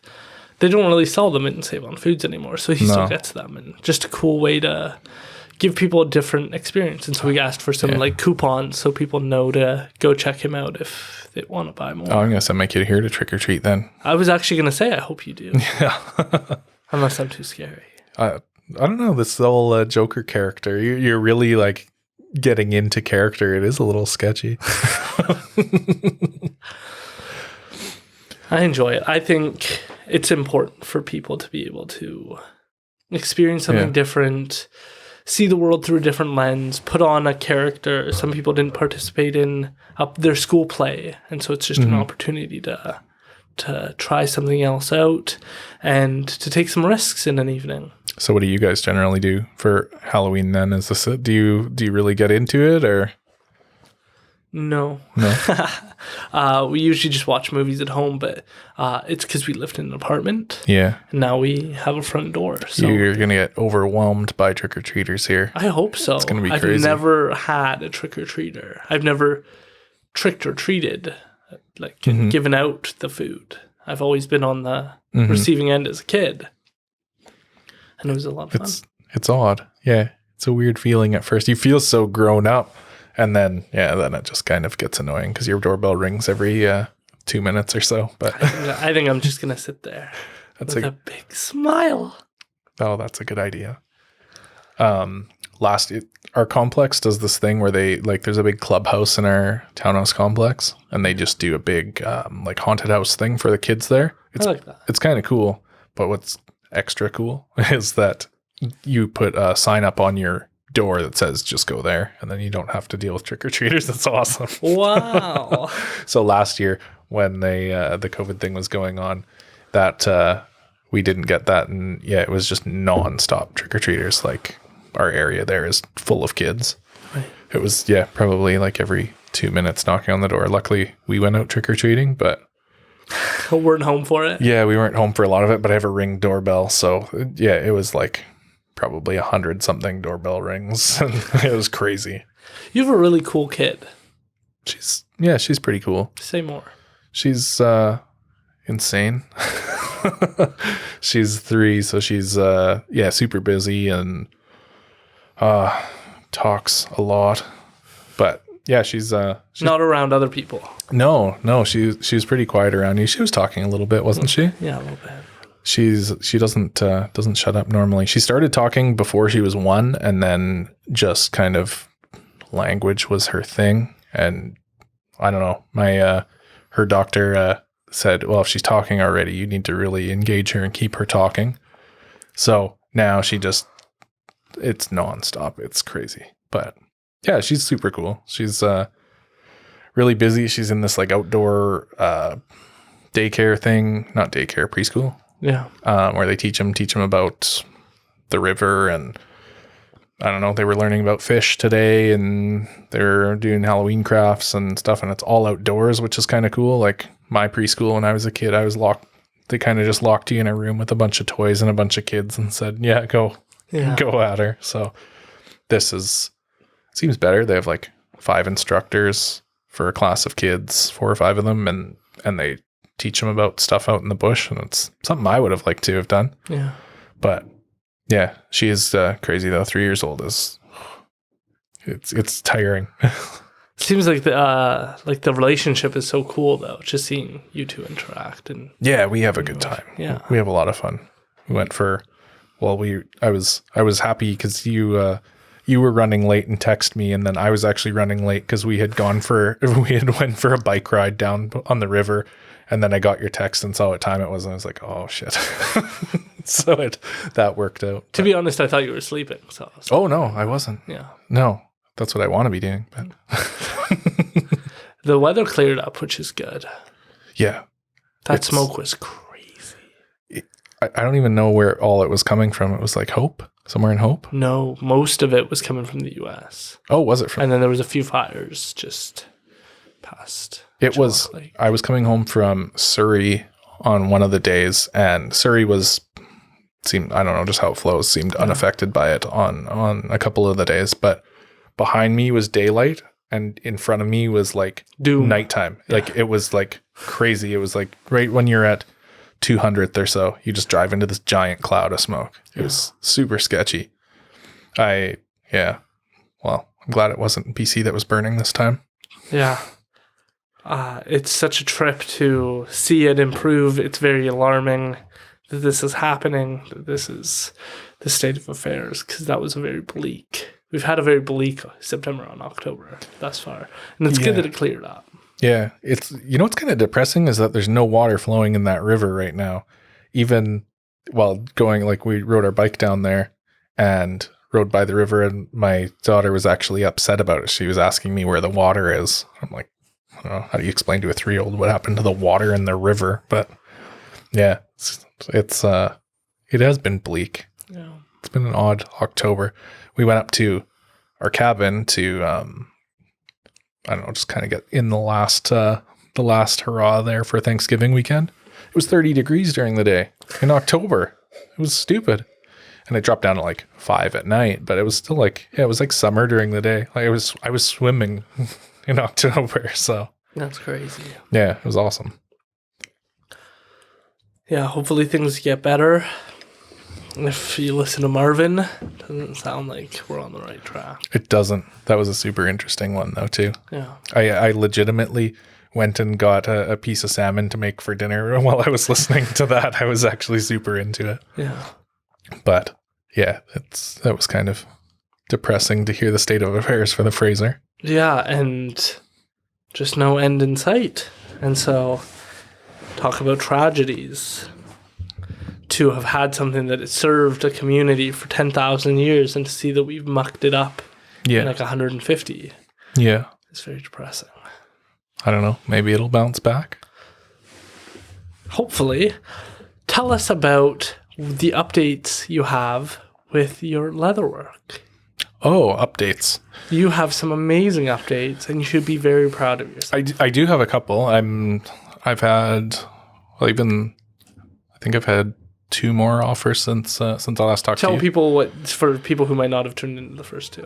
they don't really sell them in Save on Foods anymore, so he still gets them, and just a cool way to give people a different experience. And so we asked for some like coupons so people know to go check him out if they want to buy more. Oh, I'm going to send my kid here to trick or treat then. I was actually going to say, I hope you do. Yeah. Unless I'm too scary. I don't know, this whole Joker character, you're really like getting into character. It is a little sketchy. I enjoy it. I think it's important for people to be able to experience something different, see the world through a different lens, put on a character. Some people didn't participate in their school play, and so it's just an opportunity to try something else out and to take some risks in an evening. So what do you guys generally do for Halloween then? Is this do you really get into it, or? No. We usually just watch movies at home, but it's because we lived in an apartment. Yeah. And now we have a front door. So you're going to get overwhelmed by trick-or-treaters here. I hope so. It's going to be crazy. I've never had a trick-or-treater. I've never tricked or treated, like given out the food. I've always been on the receiving end as a kid. And it was a lot of fun. It's odd. Yeah. It's a weird feeling at first. You feel so grown up. And then, then it just kind of gets annoying because your doorbell rings every 2 minutes or so. But I think I'm just going to sit there with a big smile. Oh, that's a good idea. Our complex does this thing where they, like, there's a big clubhouse in our townhouse complex, and they just do a big, like, haunted house thing for the kids there. I like that. It's kind of cool, but what's extra cool is that you put a sign up on your door that says just go there, and then you don't have to deal with trick-or-treaters. That's awesome. Wow. So last year when the COVID thing was going on, that we didn't get that, and it was just non-stop trick-or-treaters. Like, our area there is full of kids. Right. It was probably like every 2 minutes knocking on the door. Luckily we went out trick-or-treating, but weren't home for it. We weren't home for a lot of it, but I have a Ring doorbell, so it was like probably 100 something doorbell rings. It was crazy. You have a really cool kid. She's pretty cool. Say more. She's insane. She's 3, so she's super busy and talks a lot, but Yeah, she's Not around other people. no, she's pretty quiet around you. She was talking a little bit, wasn't she? Yeah, a little bit. She doesn't shut up normally. She started talking before she was 1, and then just kind of language was her thing. And I don't know, her doctor said, well, if she's talking already, you need to really engage her and keep her talking. So now it's nonstop. It's crazy. But yeah, she's super cool. She's really busy. She's in this like outdoor daycare thing, not daycare, preschool. Yeah. Where they teach them about the river, and I don't know, they were learning about fish today, and they're doing Halloween crafts and stuff, and it's all outdoors, which is kind of cool. Like my preschool when I was a kid, I was locked. They kind of just locked you in a room with a bunch of toys and a bunch of kids and said, yeah, go at her. So seems better. They have like 5 instructors for a class of kids, 4 or 5 of them, and they teach them about stuff out in the bush, and it's something I would have liked to have done. Yeah. But yeah, she is crazy though. 3 years old it's tiring. Seems like the relationship is so cool though, just seeing you two interact. And Yeah, we have a good time. Yeah. We have a lot of fun. We went for I was happy because you were running late and texted me, and then I was actually running late because we had went for a bike ride down on the river, and then I got your text and saw what time it was, and I was like, oh shit. So that worked out. To be honest, I thought you were sleeping. So Oh no, I wasn't. yeah. No, that's what I want to be doing. But The weather cleared up, which is good. yeah, That smoke was crazy. I don't even know where all it was coming from. It was like Hope, somewhere in Hope. No, most of it was coming from the US. Oh, was it from? And then there was a few fires just past. It was. Lake. I was coming home from Surrey on one of the days, and Surrey seemed, I don't know just how it flows, seemed unaffected by it on a couple of the days. But behind me was daylight, and in front of me was like Doom. nighttime. Like it was like crazy. It was like right when you're at 200th or so, you just drive into this giant cloud of smoke. It was super sketchy. Well, I'm glad it wasn't BC that was burning this time. Yeah. It's such a trip to see it improve. It's very alarming that this is happening, that this is the state of affairs, because that was we've had a very bleak September and October thus far. And it's good that it cleared up. Yeah. It's, what's kind of depressing is that there's no water flowing in that river right now. Even while going, like we rode our bike down there and rode by the river, and my daughter was actually upset about it. She was asking me where the water is. I'm like, I don't know, how do you explain to a 3-year-old what happened to the water in the river? But yeah, it has been bleak. Yeah. It's been an odd October. We went up to our cabin to, I don't know, just kind of get in the last hurrah there for Thanksgiving weekend. It was 30 degrees during the day in October. It was stupid. And it dropped down to like 5 at night, but it was still like, it was like summer during the day. Like I was swimming in October. So That's crazy. yeah, it was awesome. Yeah, hopefully things get better. If you listen to Marvin, it doesn't sound like we're on the right track. It doesn't. That was a super interesting one though too. Yeah. I legitimately went and got a piece of salmon to make for dinner while I was listening to that. I was actually super into it. Yeah. But yeah, that was kind of depressing to hear the state of affairs for the Fraser. Yeah, and just no end in sight. And so, talk about tragedies. To have had something that has served a community for 10,000 years and to see that we've mucked it up in like 150. Yeah. It's very depressing. I don't know. Maybe it'll bounce back. Hopefully. Tell us about the updates you have with your leatherwork. Oh, updates. You have some amazing updates, and you should be very proud of yourself. I do have a couple. I think I've had 2 more offers since I last talked to you. Tell people for people who might not have turned into the first 2.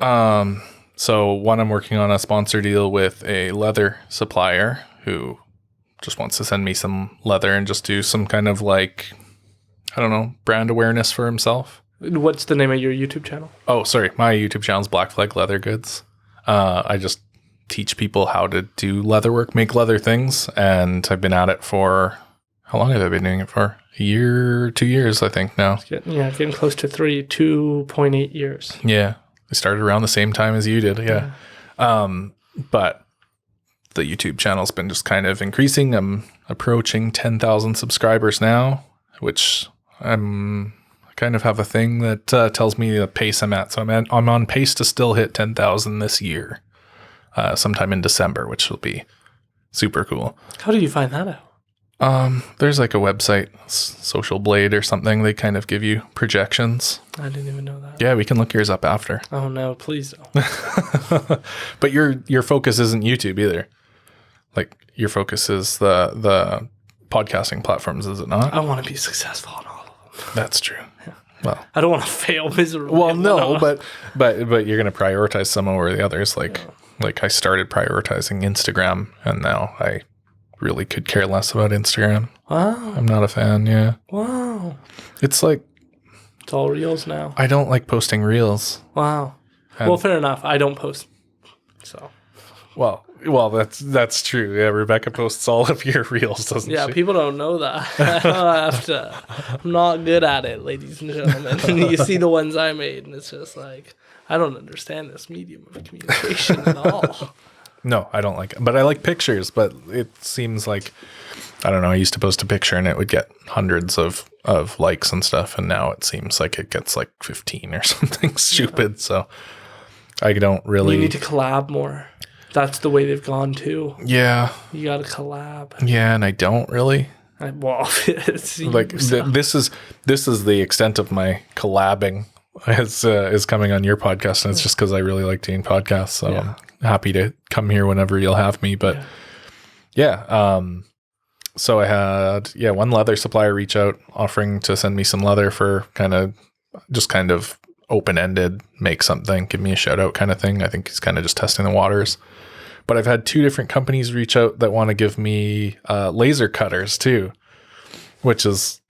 So one, I'm working on a sponsor deal with a leather supplier who just wants to send me some leather and just do some kind of like, I don't know, brand awareness for himself. What's the name of your YouTube channel? Oh, sorry. My YouTube channel is Black Flag Leather Goods. I just teach people how to do leatherwork, make leather things. And I've been at it for, how long have I been doing it for? A year, 2 years, I think now. Getting close to 2.8 years. Yeah. I started around the same time as you did. Yeah. But the YouTube channel's been just kind of increasing. I'm approaching 10,000 subscribers now, which I kind of have a thing that tells me the pace I'm at. So I'm on pace to still hit 10,000 this year, sometime in December, which will be super cool. How did you find that out? There's like a website, Social Blade or something. They kind of give you projections. I didn't even know that. Yeah, we can look yours up after. Oh no, please don't. But your focus isn't YouTube either. Like your focus is the podcasting platforms, is it not? I want to be successful on all of them. That's true. Yeah. Well, I don't want to fail miserably. well, no, but you're going to prioritize some over the others. Like I started prioritizing Instagram, and now I really could care less about Instagram. Wow. I'm not a fan. Yeah. Wow. It's like, It's all reels now. I don't like posting reels. Wow. And- Well, fair enough. I don't post. So. Well, that's true. Yeah, Rebecca posts all of your reels, doesn't Yeah, she? people don't know that. I'm not good at it, ladies and gentlemen. You see the ones I made, and it's just like, I don't understand this medium of communication at all. No, I don't like it. But I like pictures, but it seems like, I don't know, I used to post a picture and it would get hundreds of likes and stuff, and now it seems like it gets like 15 or something stupid. So I don't really... You need to collab more. That's the way they've gone too. Yeah. You got to collab. Yeah, and I don't really. It's Like this is the extent of my collabing is coming on your podcast, and it's just because I really like doing podcasts. So I'm happy to come here whenever you'll have me. But so I had one leather supplier reach out offering to send me some leather for kind of open-ended, make something, give me a shout out kind of thing. I think he's kind of just testing the waters. But I've had 2 different companies reach out that want to give me laser cutters too, which is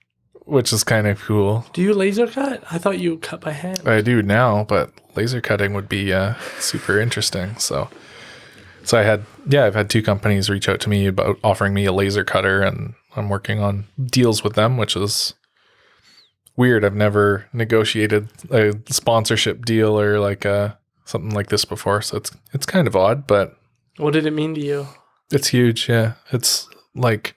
kind of cool. Do you laser cut? I thought you cut by hand. I do now, but laser cutting would be super interesting. So I've had 2 companies reach out to me about offering me a laser cutter, and I'm working on deals with them, which is weird. I've never negotiated a sponsorship deal or like something like this before, so it's kind of odd, but What did it mean to you? it's huge. Yeah, it's like,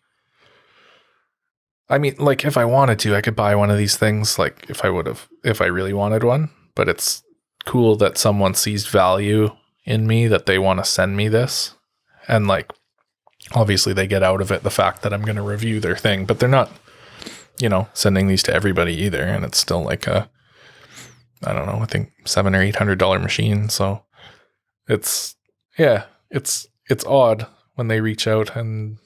I mean, like if I wanted to, I could buy one of these things. Like if I really wanted one. But it's cool that someone sees value in me, that they want to send me this, and like obviously they get out of it the fact that I'm going to review their thing, but they're not, sending these to everybody either. And it's still like I don't know, I think $700 or $800 machine. So it's odd when they reach out, and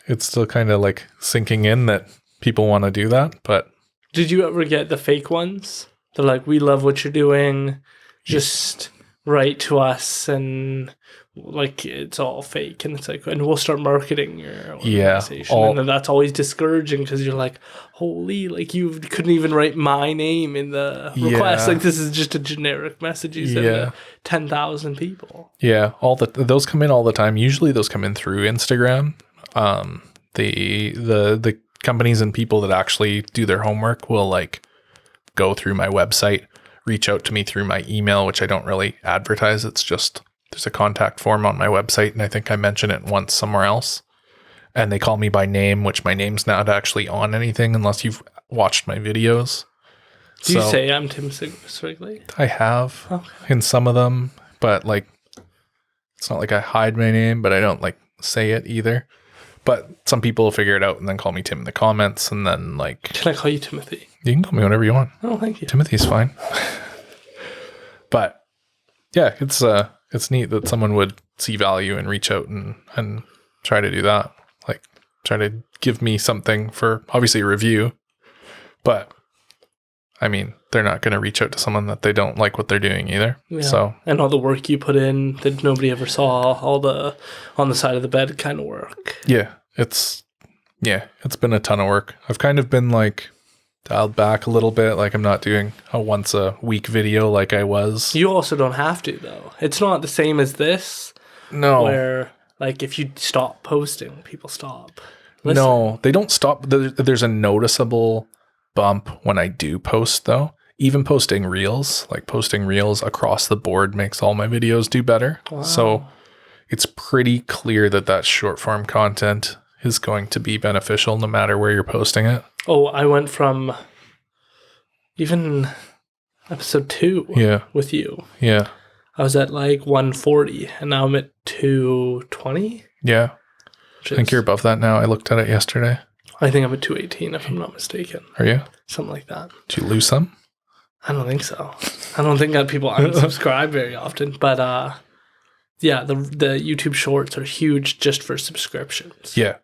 it's still kind of like sinking in that people want to do that. But Did you ever get the fake ones? They're like, we love what you're doing. Just write to us, and like it's all fake, and it's like, and we'll start marketing your organization. And then that's always discouraging because you're like, holy, like you couldn't even write my name in the request. Like this is just a generic message you send to 10,000 people. Yeah, those come in all the time. Usually those come in through Instagram. The companies and people that actually do their homework will like go through my website, reach out to me through my email, which I don't really advertise. It's just, there's a contact form on my website, and I think I mention it once somewhere else. And they call me by name, which my name's not actually on anything unless you've watched my videos. Do you say I'm Tim Srigley? I have in some of them, but like, it's not like I hide my name, but I don't like say it either. But some people will figure it out and then call me Tim in the comments, and then like... Can I call you Timothy? You can call me whatever you want. Oh, thank you. Timothy's fine. But yeah, it's neat that someone would see value and reach out and try to do that. Like try to give me something for obviously a review. But I mean, they're not going to reach out to someone that they don't like what they're doing either. Yeah. So, and all the work you put in that nobody ever saw, all the on the side of the bed kind of work. Yeah, it's been a ton of work. I've kind of been like, dialed back a little bit. Like I'm not doing a once a week video like I was. You also don't have to, though. It's not the same as this, No. where, like, if you stop posting, people stop listening. No, they don't stop. There's a noticeable bump when I do post, though. Even posting reels across the board makes all my videos do better. Wow. So it's pretty clear that short form content is going to be beneficial no matter where you're posting it. Oh, I went from even episode 2 with you. Yeah. I was at like 140 and now I'm at 220. Yeah. I think you're above that now. I looked at it yesterday. I think I'm at 218 if I'm not mistaken. Are you? Something like that. Did you lose some? I don't think so. I don't think that people unsubscribe very often. But yeah, the YouTube shorts are huge just for subscriptions. Yeah.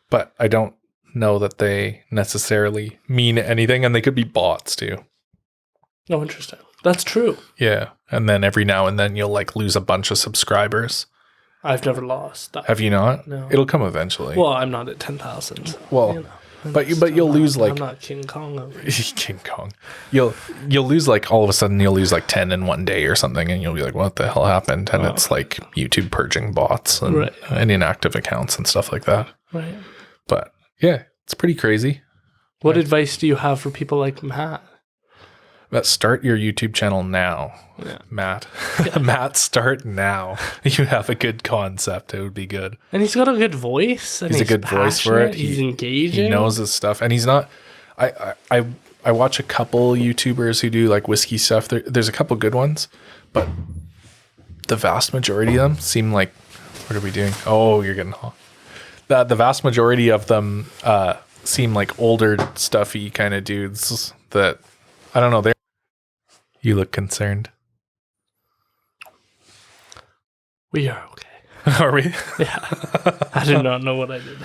But I don't know that they necessarily mean anything, and they could be bots too. Oh, interesting. That's true. Yeah. And then every now and then you'll like lose a bunch of subscribers. I've never lost that. Have you not? No. It'll come eventually. Well, I'm not at 10,000. So, Well, you know, but you'll lose like I'm not King Kong over here. King Kong. You'll lose like all of a sudden you'll lose like 10 in one day or something, and you'll be like, what the hell happened? And it's like YouTube purging bots and inactive accounts and stuff like that. Right. But yeah, it's pretty crazy. What advice do you have for people like Matt? But start your YouTube channel now, Matt. Matt, start now. You have a good concept. It would be good. And he's got a good voice. And He's a good voice for it. He's engaging. He knows his stuff, and he's not. I watch a couple YouTubers who do like whiskey stuff. There's a couple good ones, but the vast majority of them seem like. What are we doing? Oh, you're getting the vast majority of them seem like older, stuffy kind of dudes that I don't know. You look concerned. We are okay. Are we? Yeah. I did not know what I did.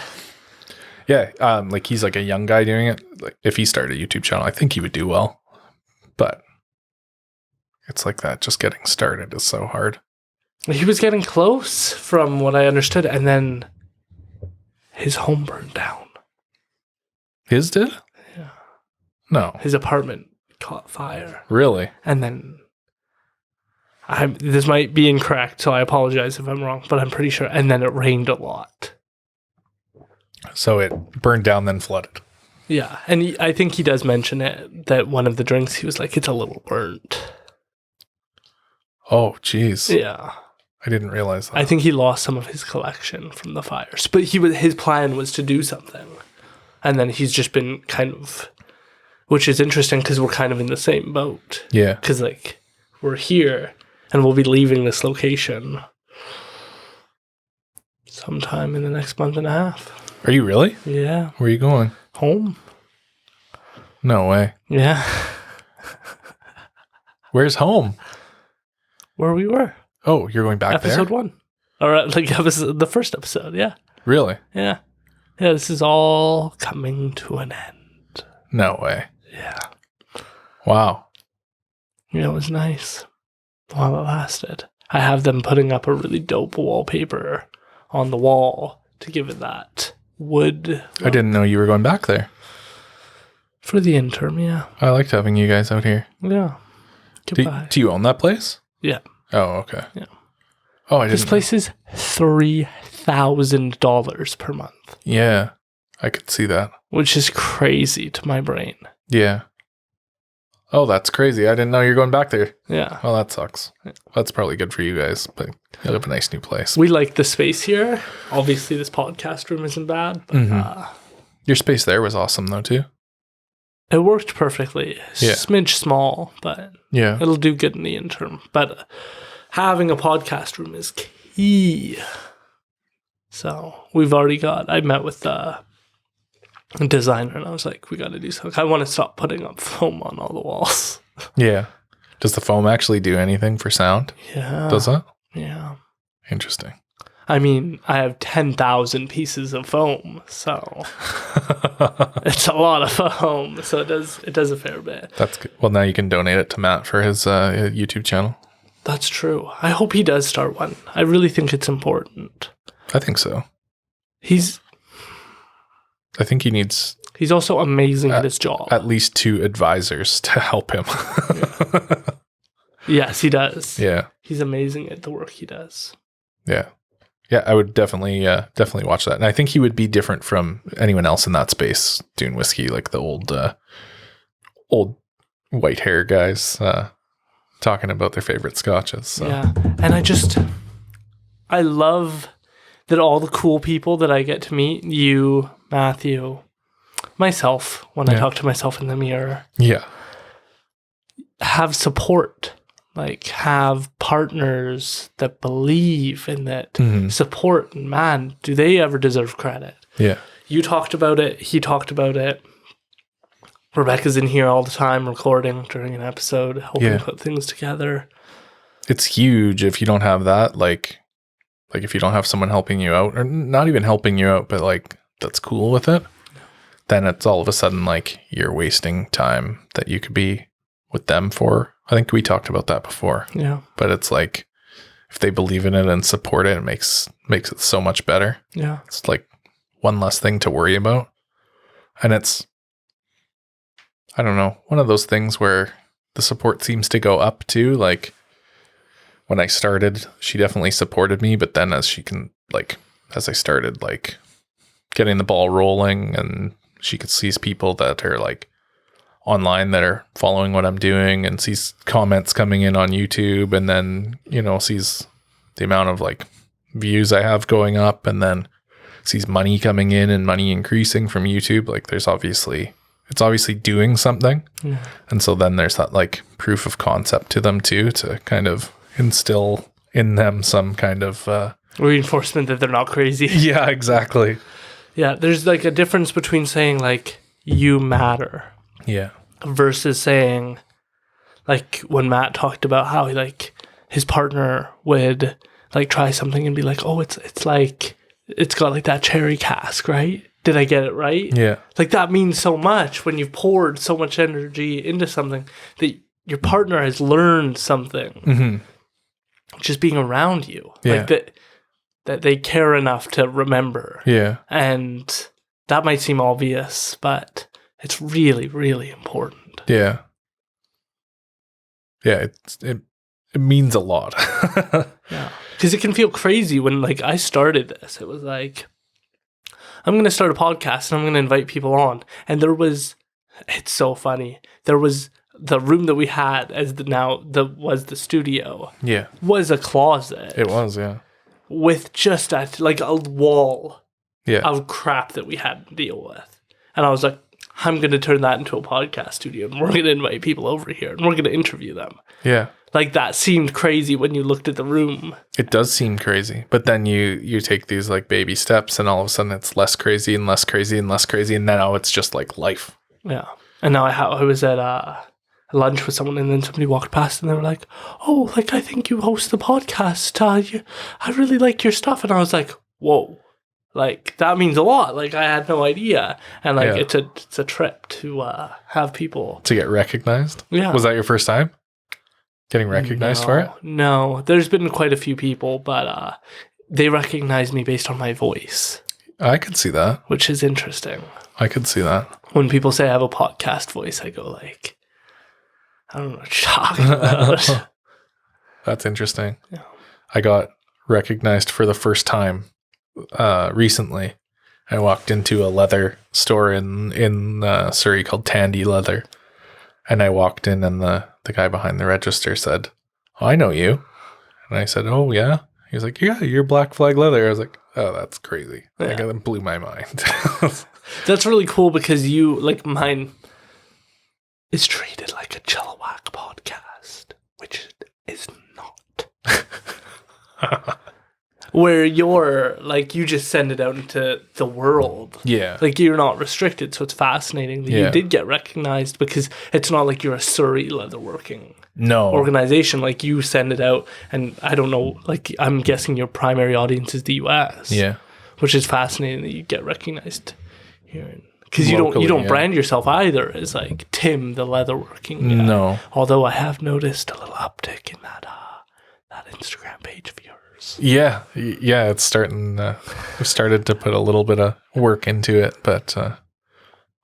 Yeah, like he's like a young guy doing it. Like if he started a YouTube channel, I think he would do well. But it's like that. Just getting started is so hard. He was getting close from what I understood, and then his home burned down. His did? Yeah. No. His apartment caught fire. Really? And then this might be incorrect, so I apologize if I'm wrong, but I'm pretty sure. And then it rained a lot. So it burned down, then flooded. Yeah. And I think he does mention it, that one of the drinks, he was like, it's a little burnt. Oh, geez. Yeah. I didn't realize that. I think he lost some of his collection from the fires. But his plan was to do something. And then he's just been kind of... Which is interesting because we're kind of in the same boat. Yeah. Because, like, we're here and we'll be leaving this location sometime in the next month and a half. Are you really? Yeah. Where are you going? Home. No way. Yeah. Where's home? Where we were. Oh, you're going back Episode there? 1. Or, like, the first episode, yeah. Really? Yeah. Yeah, this is all coming to an end. No way. Yeah. Wow. Yeah, it was nice while it lasted. I have them putting up a really dope wallpaper on the wall to give it that wood look. I didn't know you were going back there. For the interim, yeah. I liked having you guys out here. Yeah. Goodbye. Do you own that place? Yeah. Oh, okay. Yeah. Oh, I didn't. This place is $3,000 per month. Yeah, I could see that. Which is crazy to my brain. Yeah. Oh, that's crazy. I didn't know you're going back there. Yeah. Well, that sucks. That's probably good for you guys, but you'll have a nice new place. We like the space here. Obviously, this podcast room isn't bad, but your space there was awesome, though, too. it worked perfectly. Yeah. Smidge small, but Yeah. it'll do good in the interim. But having a podcast room is key. So we've already I met with the designer and I was like, we got to do something. I want to stop putting up foam on all the walls. Yeah. Does the foam actually do anything for sound? Yeah. Does that? Yeah. Interesting. I mean, I have 10,000 pieces of foam, so it's a lot of foam. So it does a fair bit. That's good. Well, now you can donate it to Matt for his YouTube channel. That's true. I hope he does start one. I really think it's important. I think so. He's I think he needs He's also amazing at his job. at least 2 advisors to help him. Yes, he does. Yeah. He's amazing at the work he does. Yeah. Yeah, I would definitely watch that. And I think he would be different from anyone else in that space doing whiskey, like the old white hair guys talking about their favorite scotches. So. Yeah. And I love that all the cool people that I get to meet, you, Matthew, myself, when I talk to myself in the mirror, have support. Like, have partners that believe and that support. And man, do they ever deserve credit? Yeah. You talked about it. He talked about it. Rebecca's in here all the time recording during an episode, helping put things together. It's huge if you don't have that. Like if you don't have someone helping you out, or not even helping you out, but like that's cool with it, then it's all of a sudden like you're wasting time that you could be with them for. I think we talked about that before. Yeah. But it's like if they believe in it and support it, it makes it so much better. Yeah. It's like one less thing to worry about. And it's, I don't know, one of those things where the support seems to go up too. Like when I started, she definitely supported me, but then as I started like getting the ball rolling, and she could see people that are like online that are following what I'm doing and sees comments coming in on YouTube, and then, sees the amount of like views I have going up, and then sees money coming in and money increasing from YouTube. Like it's obviously doing something. Yeah. And so then there's that like proof of concept to them too, to kind of instill in them some kind of reinforcement that they're not crazy. Yeah, exactly. Yeah. There's like a difference between saying like, you matter. Yeah. Versus saying, like when Matt talked about how he like his partner would like try something and be like, oh, it's like it's got like that cherry cask, right? Did I get it right? Yeah. Like that means so much when you've poured so much energy into something that your partner has learned something. Just being around you. Yeah. Like that they care enough to remember. Yeah. And that might seem obvious, but it's really, really important. Yeah. Yeah, it means a lot. Yeah. Because it can feel crazy when, like, I started this. It was like, I'm going to start a podcast and I'm going to invite people on. And it's so funny. There was the room that we had was the studio. Yeah. Was a closet. It was, yeah. With just a wall Yeah. of crap that we had to deal with. And I was like, I'm going to turn that into a podcast studio, and we're going to invite people over here and we're going to interview them. Yeah. Like that seemed crazy when you looked at the room. It does seem crazy, but then you take these like baby steps, and all of a sudden it's less crazy and less crazy and less crazy, and now it's just like life. Yeah. And now I was at lunch with someone, and then somebody walked past and they were like, oh, like I think you host the podcast. I really like your stuff. And I was like, whoa. Like, that means a lot. Like, I had no idea. And, like, it's a trip to have people. To get recognized? Yeah. Was that your first time? Getting recognized for it? No. There's been quite a few people, but they recognize me based on my voice. I could see that. Which is interesting. I could see that. When people say I have a podcast voice, I go, like, I don't know what you're talking about. That's interesting. Yeah. I got recognized for the first time recently. I walked into a leather store in Surrey called Tandy Leather, and I walked in, and the guy behind the register said, oh, I know you. And I said, oh yeah. He was like, yeah, you're Black Flag Leather. I was like, oh, that's crazy. Yeah. Like, that blew my mind. That's really cool, because you, like, mine is treated like a Chilliwack podcast, which it is not. Where you're, like, you just send it out into the world. Yeah. Like, you're not restricted, so it's fascinating that you did get recognized, because it's not like you're a Surrey leatherworking organization. Like, you send it out, and I don't know, like, I'm guessing your primary audience is the US. Yeah. Which is fascinating that you get recognized here. Because you don't brand yourself either as, like, Tim, the leatherworking guy. No. Although I have noticed a little uptick in that Instagram page of yours. hours. Yeah, it's starting. We've started to put a little bit of work into it, but I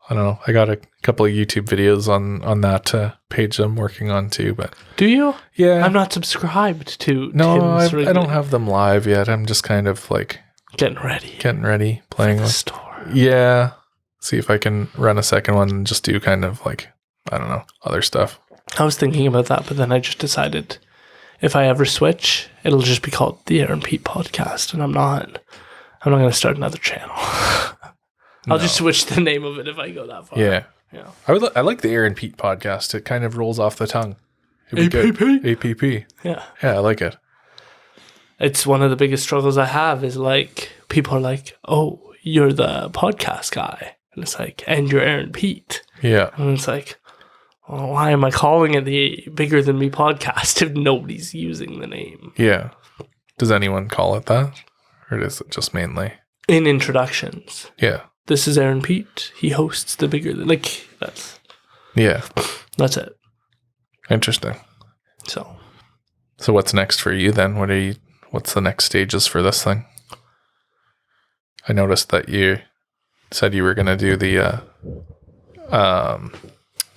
don't know. I got a couple of YouTube videos on that page I'm working on too. But Do you? yeah, I'm not subscribed to no, Tim's I don't have them live yet. I'm just kind of like getting ready. Playing The with. store. Yeah, see if I can run a second one and just do kind of like, I don't know, other stuff. I was thinking about that, but then I just decided if I ever switch, it'll just be called the Aaron Pete podcast, and I'm not going to start another channel. I'll just switch the name of it if I go that far. Yeah. Yeah. I like the Aaron Pete podcast. It kind of rolls off the tongue. It'd be good. APP. Yeah. Yeah, I like it. It's one of the biggest struggles I have is like, people are like, oh, you're the podcast guy. And it's like, and you're Aaron Pete. Yeah. And it's like, well, why am I calling it the Bigger Than Me podcast if nobody's using the name? Yeah. Does anyone call it that? Or is it just mainly? In introductions. Yeah. This is Aaron Pete. He hosts the Bigger Than... Like, Yeah. that's it. Interesting. So what's next for you then? What's the next stages for this thing? I noticed that you said you were going to do the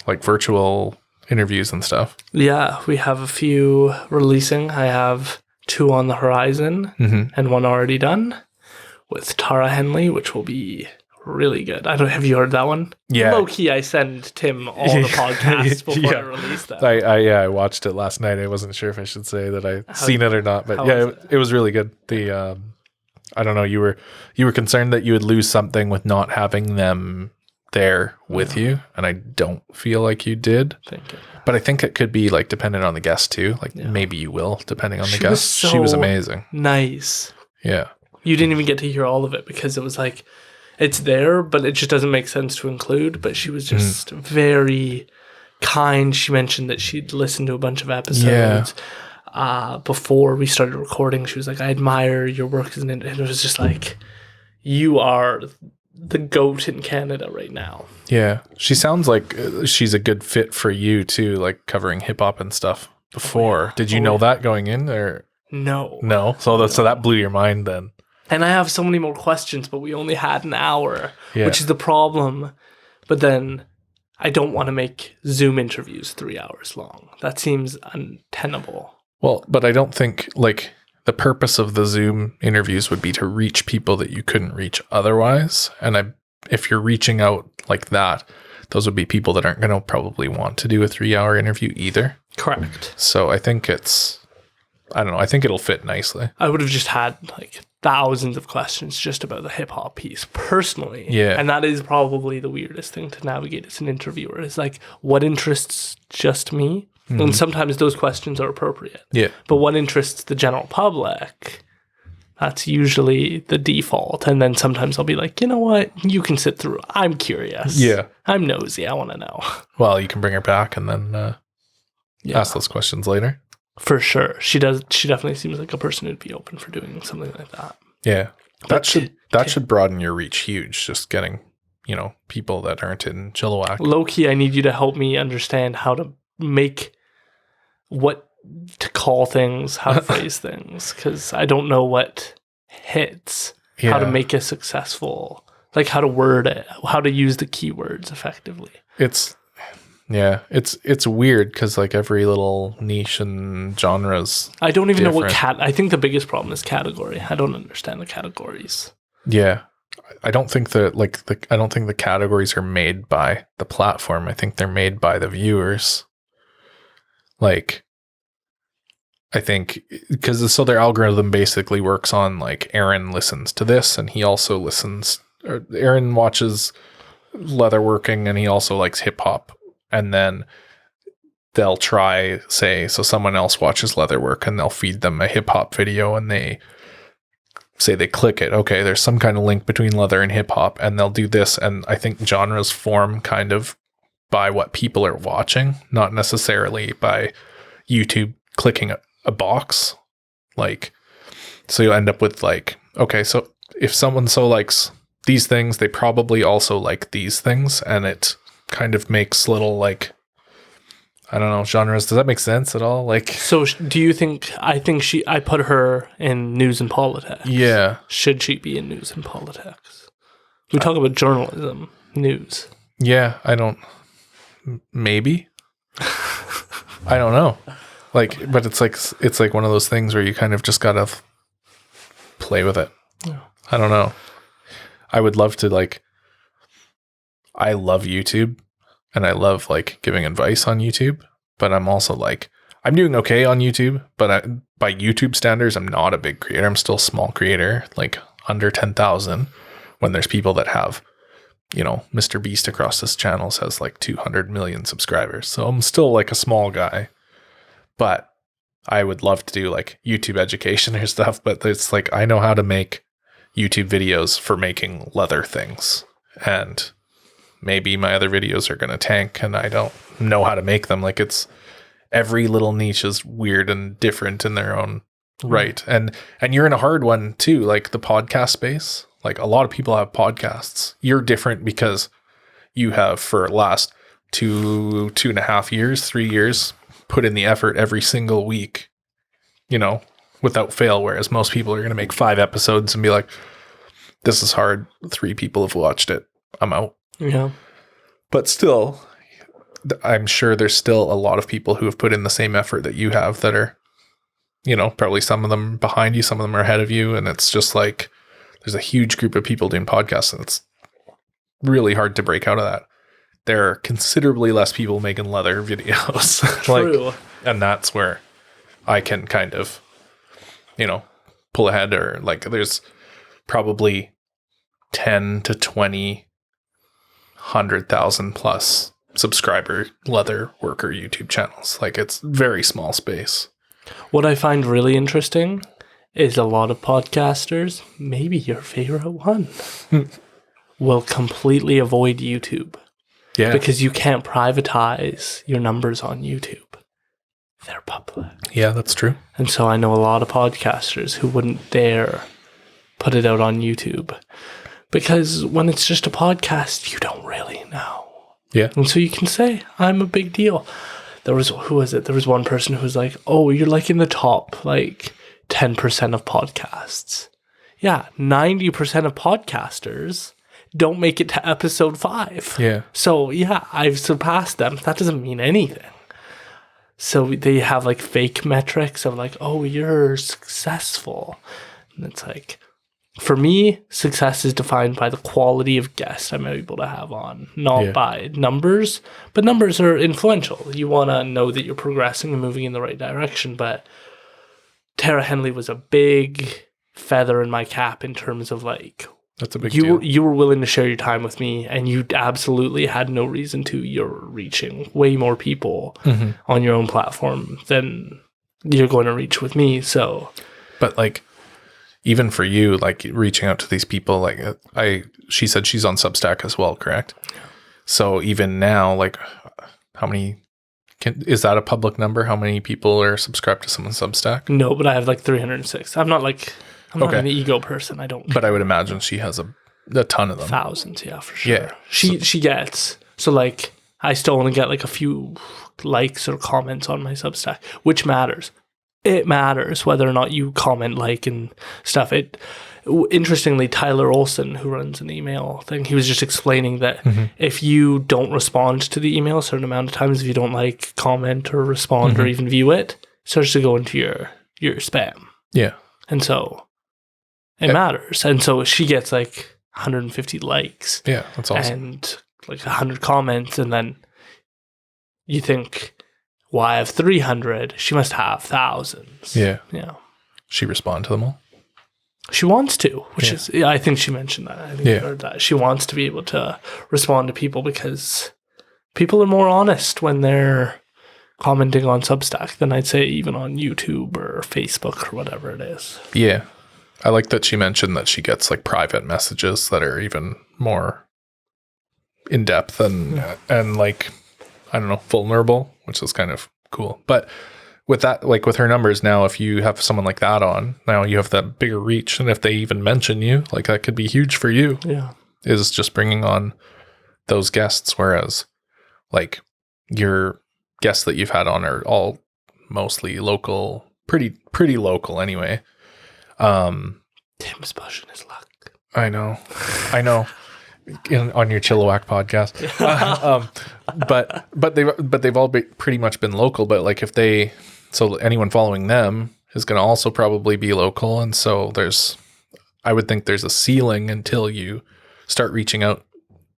like virtual interviews and stuff. yeah, we have a few releasing. I have 2 on the horizon and 1 already done with Tara Henley, which will be really good. Have you heard that one? Yeah. Low key, I send Tim all the podcasts before I release them. I watched it last night. I wasn't sure if I should say that I'd seen it or not, but yeah, it was really good. The I don't know, you were concerned that you would lose something with not having them there with you, and I don't feel like you did. Thank you. But I think it could be like dependent on the guest too. Like maybe you will, depending on the guest. Was She was so amazing. Nice. Yeah. You didn't even get to hear all of it because it was like, it's there, but it just doesn't make sense to include. But she was just very kind. She mentioned that she'd listened to a bunch of episodes before we started recording. She was like, I admire your work. And it was just like, you are the GOAT in Canada right now. Yeah. She sounds like she's a good fit for you too, like covering hip hop and stuff before. Did you know that going in or? No. No. So that blew your mind then. And I have so many more questions, but we only had an hour, which is the problem. But then I don't want to make Zoom interviews 3 hours long. That seems untenable. Well, but I don't think like the purpose of the Zoom interviews would be to reach people that you couldn't reach otherwise. And if you're reaching out like that, those would be people that aren't going to probably want to do a 3-hour interview either. Correct. So I think I don't know. I think it'll fit nicely. I would have just had like thousands of questions just about the hip hop piece personally. Yeah. And that is probably the weirdest thing to navigate as an interviewer is like, what interests just me? And sometimes those questions are appropriate. Yeah. But what interests the general public? That's usually the default. And then sometimes I'll be like, you know what? You can sit through. I'm curious. Yeah. I'm nosy. I want to know. Well, you can bring her back and then ask those questions later. For sure. She definitely seems like a person who'd be open for doing something like that. Yeah. That should broaden your reach huge. Just getting, people that aren't in Chilliwack. Low key, I need you to help me understand how to make what to call things, how to phrase things, because I don't know what hits, how to make it successful, like how to word it, how to use the keywords effectively. It's weird because like every little niche and genres. I don't even know what different. I think the biggest problem is category. I don't understand the categories. Yeah. I don't think the categories are made by the platform. I think they're made by the viewers. Like, I think because their algorithm basically works on like Aaron listens to this and he also listens, or Aaron watches leatherworking and he also likes hip hop, and then they'll try so someone else watches leatherwork and they'll feed them a hip hop video and they say they click it. Okay, there's some kind of link between leather and hip hop, and they'll do this. And I think genres form kind of by what people are watching, not necessarily by YouTube clicking a box. Like, so you'll end up with like, okay, so if someone so likes these things, they probably also like these things, and it kind of makes little like, I don't know, genres. Does that make sense at all? Like, So do you think, I put her in news and politics. yeah. Should she be in news and politics? We talk about journalism, news. Yeah, maybe. I don't know. Like, but it's like one of those things where you kind of just gotta play with it. Yeah. I don't know. I would love to, like, I love YouTube and I love like giving advice on YouTube, but I'm also like, I'm doing okay on YouTube, but by YouTube standards, I'm not a big creator. I'm still a small creator, like under 10,000, when there's people that have, you know, Mr. Beast across his channels has like 200 million subscribers. So I'm still like a small guy, but I would love to do like YouTube education or stuff. But it's like, I know how to make YouTube videos for making leather things, and maybe my other videos are going to tank and I don't know how to make them. Like, it's every little niche is weird and different in their own right. And you're in a hard one too, like the podcast space. Like, a lot of people have podcasts. You're different because you have, for last 2.5 years, 3 years, put in the effort every single week, you know, without fail. Whereas most people are going to make 5 episodes and be like, this is hard. 3 people have watched it. I'm out. Yeah. But still, I'm sure there's still a lot of people who have put in the same effort that you have that are, you know, probably some of them behind you, some of them are ahead of you. And it's just like, there's a huge group of people doing podcasts, and it's really hard to break out of that. There are considerably less people making leather videos. True. And that's where I can kind of, you know, pull ahead. Or like, there's probably 10 to 20 100,000 plus subscriber leather worker YouTube channels. Like, it's very small space. What I find really interesting is a lot of podcasters, maybe your favorite one, will completely avoid YouTube. Yeah. Because you can't privatize your numbers on YouTube. They're public. Yeah, that's true. And so I know a lot of podcasters who wouldn't dare put it out on YouTube. Because when it's just a podcast, you don't really know. Yeah. And so you can say, I'm a big deal. There was one person who was like, oh, you're like in the top, like 10% of podcasts. Yeah, 90% of podcasters don't make it to episode 5. Yeah. So yeah, I've surpassed them. That doesn't mean anything. So they have like fake metrics of like, oh, you're successful. And it's like, for me, success is defined by the quality of guests I'm able to have on, not by numbers. But numbers are influential. You want to know that you're progressing and moving in the right direction. But Tara Henley was a big feather in my cap in terms of like, that's a big deal. You were willing to share your time with me, and you absolutely had no reason to. You're reaching way more people on your own platform than you're going to reach with me. So, but like, even for you, like reaching out to these people, like she said she's on Substack as well, correct? Yeah. So even now, like, how many, is that a public number? How many people are subscribed to someone's Substack? No, but I have like 306. I'm not an ego person. I don't. But I would imagine she has a ton of them. Thousands, yeah, for sure. Yeah. She gets, so like, I still only get like a few likes or comments on my Substack, which matters. It matters whether or not you comment, like, and stuff. Interestingly, Tyler Olson, who runs an email thing, he was just explaining that if you don't respond to the email a certain amount of times, if you don't like, comment, or respond, or even view it, it starts to go into your spam. Yeah. And so it matters. And so she gets like 150 likes. Yeah, that's awesome. And like 100 comments, and then you think, well, I have 300. She must have thousands. Yeah. Yeah. She respond to them all? She wants to, which is, I think she mentioned that. I think I heard that. She wants to be able to respond to people because people are more honest when they're commenting on Substack than I'd say even on YouTube or Facebook or whatever it is. Yeah. I like that she mentioned that she gets like private messages that are even more in depth and like, I don't know, vulnerable, which is kind of cool. But with that, like with her numbers now, if you have someone like that on, now you have that bigger reach. And if they even mention you, like that could be huge for you. Yeah. Is just bringing on those guests. Whereas like you're guests that you've had on are all mostly local, pretty local anyway. Tim's pushing his luck. I know. On your Chilliwack podcast, but they've all pretty much been local. But like so anyone following them is going to also probably be local, and so I would think there's a ceiling until you start reaching out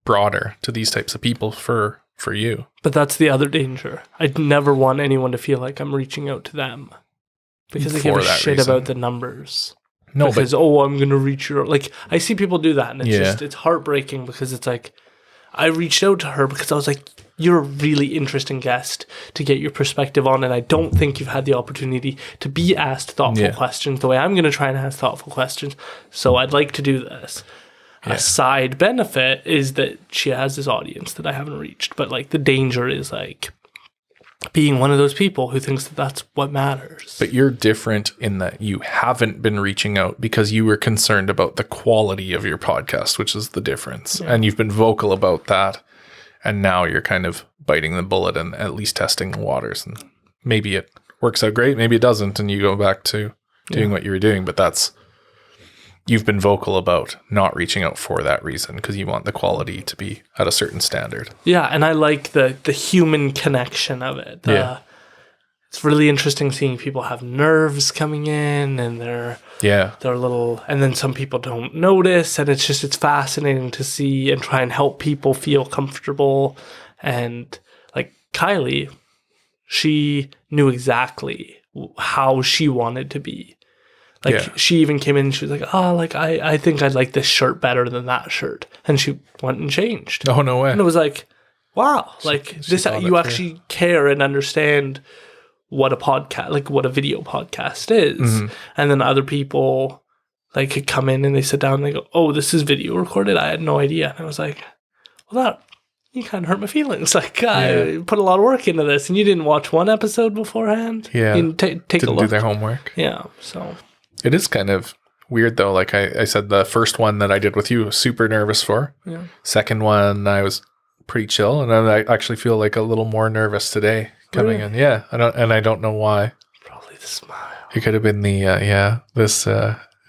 broader to these types of people for you. But that's the other danger. I'd never want anyone to feel like I'm reaching out to them because they give a shit about the numbers. No, because, I'm going to reach your... Like, I see people do that, and it's heartbreaking because it's like, I reached out to her because I was like, you're a really interesting guest to get your perspective on, and I don't think you've had the opportunity to be asked thoughtful questions the way I'm going to try and ask thoughtful questions, so I'd like to do this. Yeah. A side benefit is that she has this audience that I haven't reached, but like the danger is like being one of those people who thinks that that's what matters. But you're different in that you haven't been reaching out because you were concerned about the quality of your podcast, which is the difference. Yeah. And you've been vocal about that. And now you're kind of biting the bullet and at least testing the waters. And maybe it works out great. Maybe it doesn't. And you go back to doing what you were doing. But you've been vocal about not reaching out for that reason because you want the quality to be at a certain standard. Yeah, and I like the human connection of it. It's really interesting seeing people have nerves coming in and they're little, and then some people don't notice, and it's fascinating to see and try and help people feel comfortable. And like Kylie, she knew exactly how she wanted to be. Like, she even came in and she was like, I think I'd like this shirt better than that shirt. And she went and changed. Oh, no way. And it was like, wow, you actually care and understand what a podcast, like what a video podcast is. Mm-hmm. And then other people like could come in and they sit down and they go, oh, this is video recorded. I had no idea. And I was like, well, you kind of hurt my feelings. Like, I put a lot of work into this and you didn't watch one episode beforehand. Yeah. You didn't take a look. Do their homework. Yeah. So it is kind of weird though. Like I said, the first one that I did with you, I was super nervous for. Yeah. Second one, I was pretty chill. And then I actually feel like a little more nervous today coming in. Yeah. I don't know why. Probably the smile. It could have been this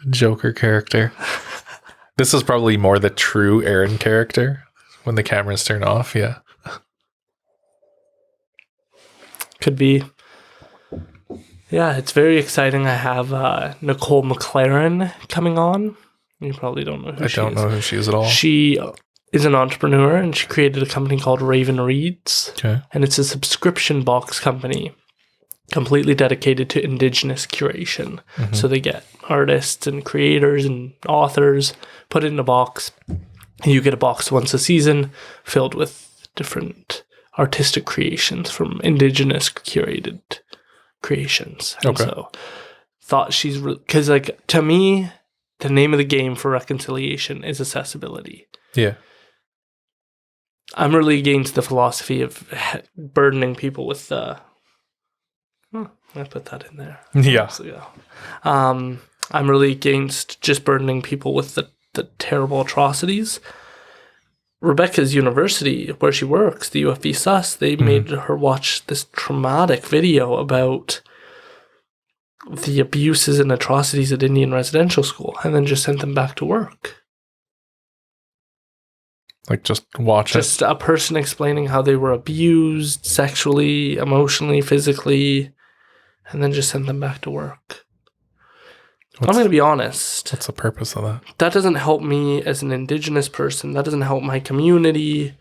Joker character. This is probably more the true Aaron character when the cameras turn off. Yeah. Could be. Yeah, it's very exciting. I have Nicole McLaren coming on. You probably don't know who she is. I don't know who she is at all. She is an entrepreneur, and she created a company called Raven Reads. Okay. And it's a subscription box company completely dedicated to Indigenous curation. Mm-hmm. So they get artists and creators and authors, put it in a box. And you get a box once a season filled with different artistic creations from Indigenous curated creations. And so thought because like to me, the name of the game for reconciliation is accessibility. Yeah. I'm really against the philosophy of burdening people with I put that in there. Yeah. I'm really against just burdening people with the terrible atrocities. Rebecca's university, where she works, the UFV SUS, they made her watch this traumatic video about the abuses and atrocities at Indian residential school and then just sent them back to work. Like just watch it? Just a person explaining how they were abused sexually, emotionally, physically, and then just sent them back to work. I'm going to be honest. What's the purpose of that? That doesn't help me as an Indigenous person. That doesn't help my community.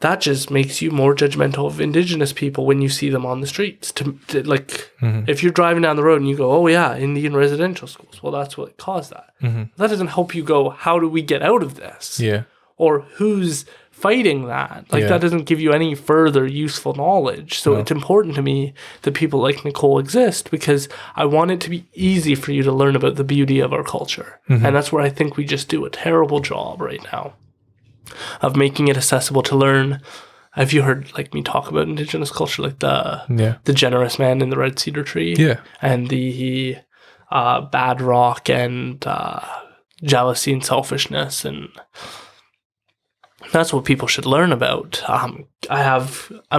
That just makes you more judgmental of Indigenous people when you see them on the streets. If you're driving down the road and you go, oh yeah, Indian residential schools, well, that's what caused that. Mm-hmm. That doesn't help you go, how do we get out of this? Yeah. Or who's fighting that? That doesn't give you any further useful knowledge. So it's important to me that people like Nicole exist because I want it to be easy for you to learn about the beauty of our culture. Mm-hmm. And that's where I think we just do a terrible job right now of making it accessible to learn. Have you heard me talk about Indigenous culture, like the generous man in the red cedar tree? Yeah. And the bad rock and jealousy and selfishness and That's what people should learn about. I'm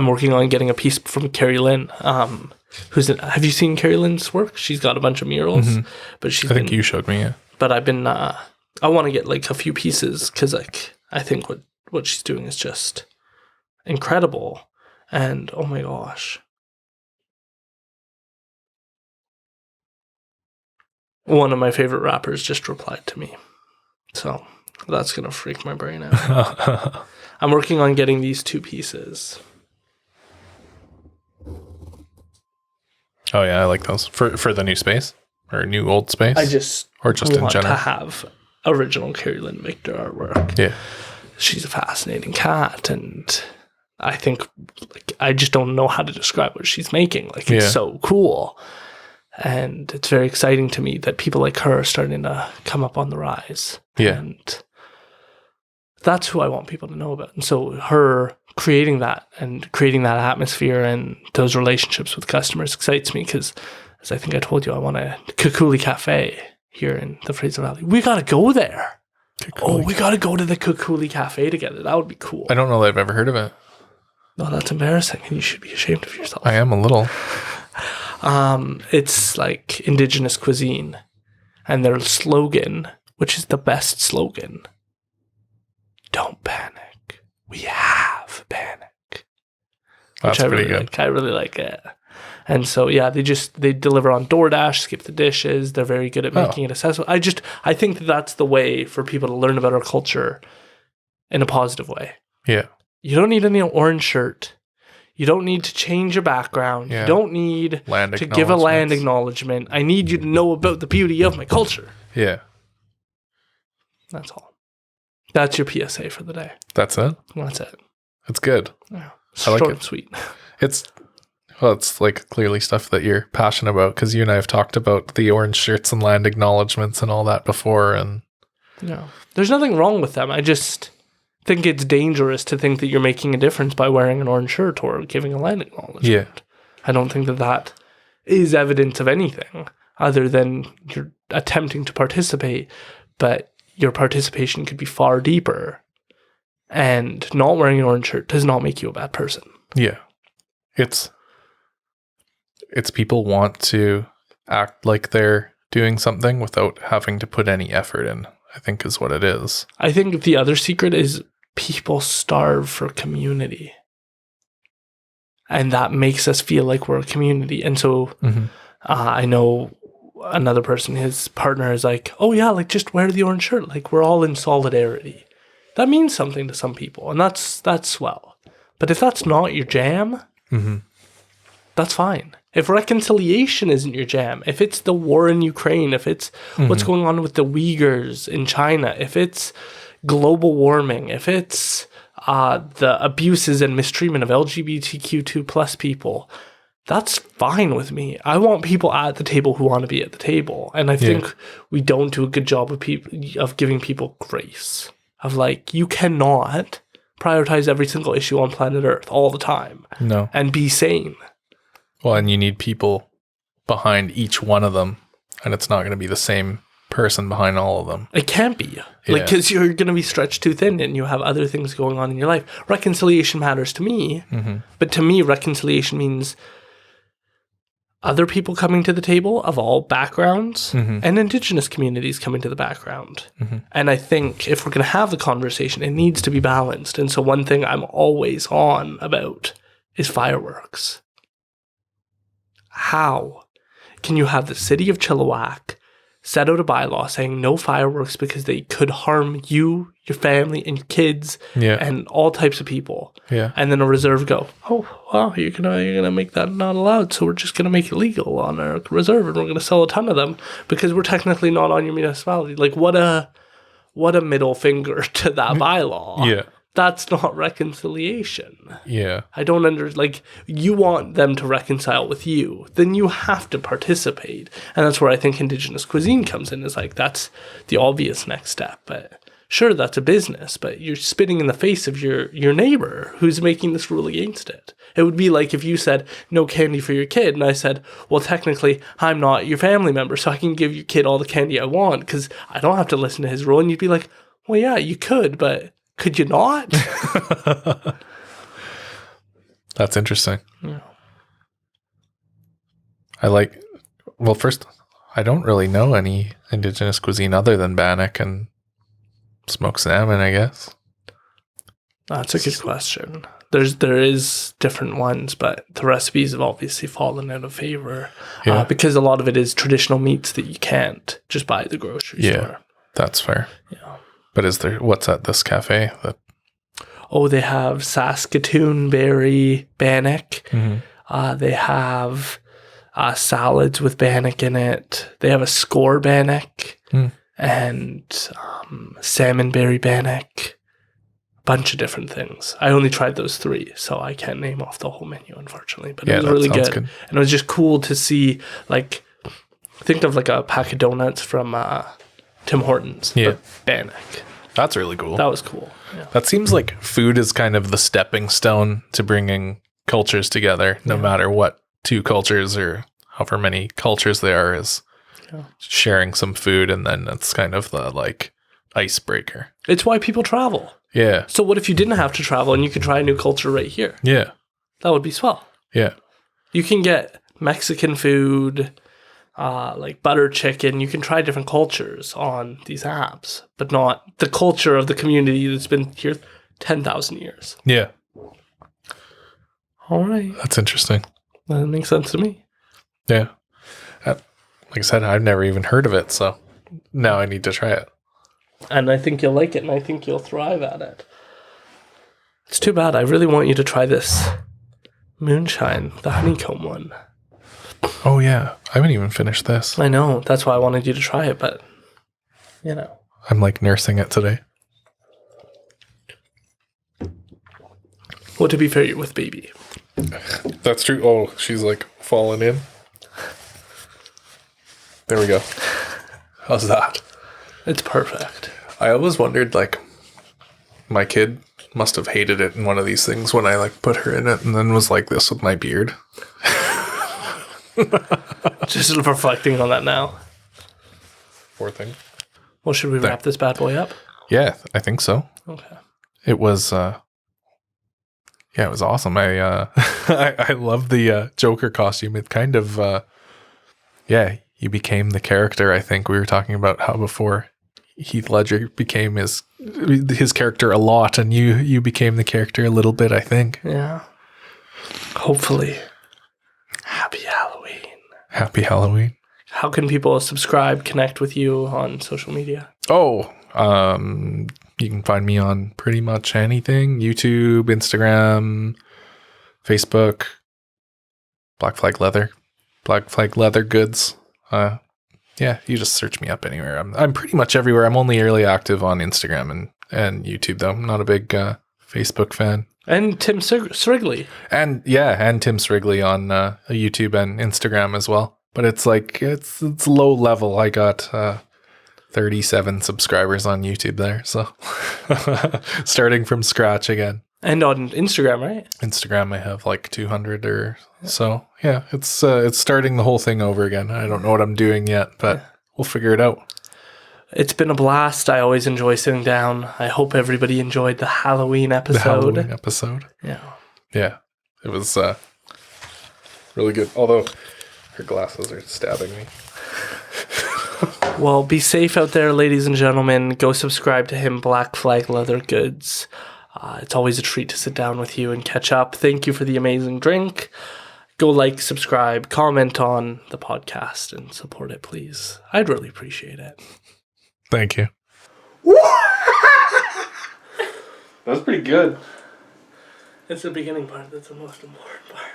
working on getting a piece from Carrie Lynn. Have you seen Carrie Lynn's work? She's got a bunch of murals, but I think you showed me. Yeah. But I've been. I want to get like a few pieces because like I think what she's doing is just incredible. And oh my gosh, one of my favorite rappers just replied to me, so that's gonna freak my brain out. I'm working on getting these 2 pieces. Oh yeah, I like those for the new space or new old space. I just or just in want general to have original Carrie Lynn Victor artwork. Yeah, She's a fascinating cat, and I think like I just don't know how to describe what she's making. Like it's so cool, and it's very exciting to me that people like her are starting to come up on the rise. Yeah, and that's who I want people to know about. And so her creating that and creating that atmosphere and those relationships with customers excites me because, as I think I told you, I want a Kukuli Cafe here in the Fraser Valley. We got to go there. We got to go to the Kukuli Cafe together. That would be cool. I don't know that I've ever heard of it. No, that's embarrassing. You should be ashamed of yourself. I am a little. It's like indigenous cuisine. And their slogan, which is the best slogan, don't panic. We have panic. That's pretty good. I really like it. And so, yeah, they deliver on DoorDash, skip the dishes. They're very good at making it accessible. I think that's the way for people to learn about our culture in a positive way. Yeah. You don't need any orange shirt. You don't need to change your background. Yeah. You don't need to give a land acknowledgement. I need you to know about the beauty of my culture. Yeah. That's all. That's your PSA for the day. That's it? That's it. That's good. Yeah. I like Short it. and sweet. It's like clearly stuff that you're passionate about because you and I have talked about the orange shirts and land acknowledgements and all that before. And yeah, there's nothing wrong with them. I just think it's dangerous to think that you're making a difference by wearing an orange shirt or giving a land acknowledgement. Yeah. I don't think that is evidence of anything other than you're attempting to participate, but your participation could be far deeper. And not wearing an orange shirt does not make you a bad person. Yeah. It's people want to act like they're doing something without having to put any effort in, I think is what it is. I think the other secret is people starve for community. And that makes us feel like we're a community. And so I know another person, his partner is like, oh yeah, like just wear the orange shirt. Like we're all in solidarity. That means something to some people. And that's swell. But if that's not your jam, that's fine. If reconciliation isn't your jam, if it's the war in Ukraine, if it's what's going on with the Uyghurs in China, if it's global warming, if it's the abuses and mistreatment of LGBTQ2 plus people, that's fine with me. I want people at the table who want to be at the table. And I think we don't do a good job of giving people grace. Of like, you cannot prioritize every single issue on planet Earth all the time. No. And be sane. Well, and you need people behind each one of them, and it's not going to be the same person behind all of them. It can't be. Like, because you're going to be stretched too thin and you have other things going on in your life. Reconciliation matters to me, but to me, reconciliation means other people coming to the table of all backgrounds and indigenous communities coming to the background. And I think if we're going to have the conversation, it needs to be balanced. And so one thing I'm always on about is fireworks. How can you have the city of Chilliwack set out a bylaw saying no fireworks because they could harm you, your family, and your kids, and all types of people? And then a reserve go, oh, wow, you're gonna make that not allowed, so we're just gonna make it legal on our reserve, and we're gonna sell a ton of them because we're technically not on your municipality. Like, what a middle finger to that bylaw. That's not reconciliation. I don't like, you want them to reconcile with you, then you have to participate. And that's where I think indigenous cuisine comes in, is like, that's the obvious next step. But sure, that's a business, but you're spitting in the face of your neighbor who's making this rule against it. It would be like if you said, no candy for your kid, and I said, well, technically, I'm not your family member, so I can give your kid all the candy I want, because I don't have to listen to his rule. And you'd be like, well, yeah, you could, but Could you not? That's interesting. Yeah. First, I don't really know any indigenous cuisine other than bannock and smoked salmon, I guess. That's a good question. There is different ones, but the recipes have obviously fallen out of favor because a lot of it is traditional meats that you can't just buy at the grocery store. That's fair. Yeah. But what's at this cafe? They have Saskatoon berry bannock. Mm-hmm. They have salads with bannock in it. They have a score bannock and salmon berry bannock. Bunch of different things. I only tried those 3, so I can't name off the whole menu, unfortunately. But it was really good. And it was just cool to see, like, think of like a pack of donuts from Tim Hortons. But bannock. That's really cool. That was cool. Yeah. That seems like food is kind of the stepping stone to bringing cultures together, no matter what 2 cultures or however many cultures there is. Sharing some food, and then that's kind of the like icebreaker. It's why people travel. Yeah. So what if you didn't have to travel and you could try a new culture right here? Yeah. That would be swell. Yeah. You can get Mexican food, like butter chicken. You can try different cultures on these apps, but not the culture of the community that's been here 10,000 years. Yeah. All right. That's interesting. That makes sense to me. Yeah. Like I said, I've never even heard of it, so now I need to try it. And I think you'll like it, and I think you'll thrive at it. It's too bad. I really want you to try this moonshine, the honeycomb one. Oh, yeah. I haven't even finished this. I know. That's why I wanted you to try it, but, I'm like nursing it today. Well, to be fair, you're with baby. That's true. Oh, she's like fallen in. There we go. How's that? It's perfect. I always wondered, like, my kid must have hated it in one of these things when I, like, put her in it and then was like this with my beard. Just reflecting on that now. Poor thing. Well, should we wrap this bad boy up? Yeah, I think so. Okay. It was, it was awesome. I love the Joker costume. It kind of, you became the character. I think we were talking about how before Heath Ledger became his character a lot, and you became the character a little bit, I think. Yeah. Hopefully. Happy Halloween. Happy Halloween. How can people subscribe, connect with you on social media? Oh, you can find me on pretty much anything. YouTube, Instagram, Facebook, Black Flag Leather Goods. You just search me up anywhere. I'm pretty much everywhere. I'm only early active on Instagram and YouTube, though. I'm not a big Facebook fan. And Tim Srigley. And Tim Srigley on YouTube and Instagram as well. But it's like, it's low level. I got 37 subscribers on YouTube there. So starting from scratch again. And on Instagram, right? Instagram, I have like 200 or so. Yeah, it's starting the whole thing over again. I don't know what I'm doing yet, but we'll figure it out. It's been a blast. I always enjoy sitting down. I hope everybody enjoyed the Halloween episode. Yeah. Yeah, it was really good. Although her glasses are stabbing me. Well, be safe out there, ladies and gentlemen. Go subscribe to him, Black Flag Leather Goods. It's always a treat to sit down with you and catch up. Thank you for the amazing drink. Go like, subscribe, comment on the podcast, and support it, please. I'd really appreciate it. Thank you. That was pretty good. It's the beginning part that's the most important part.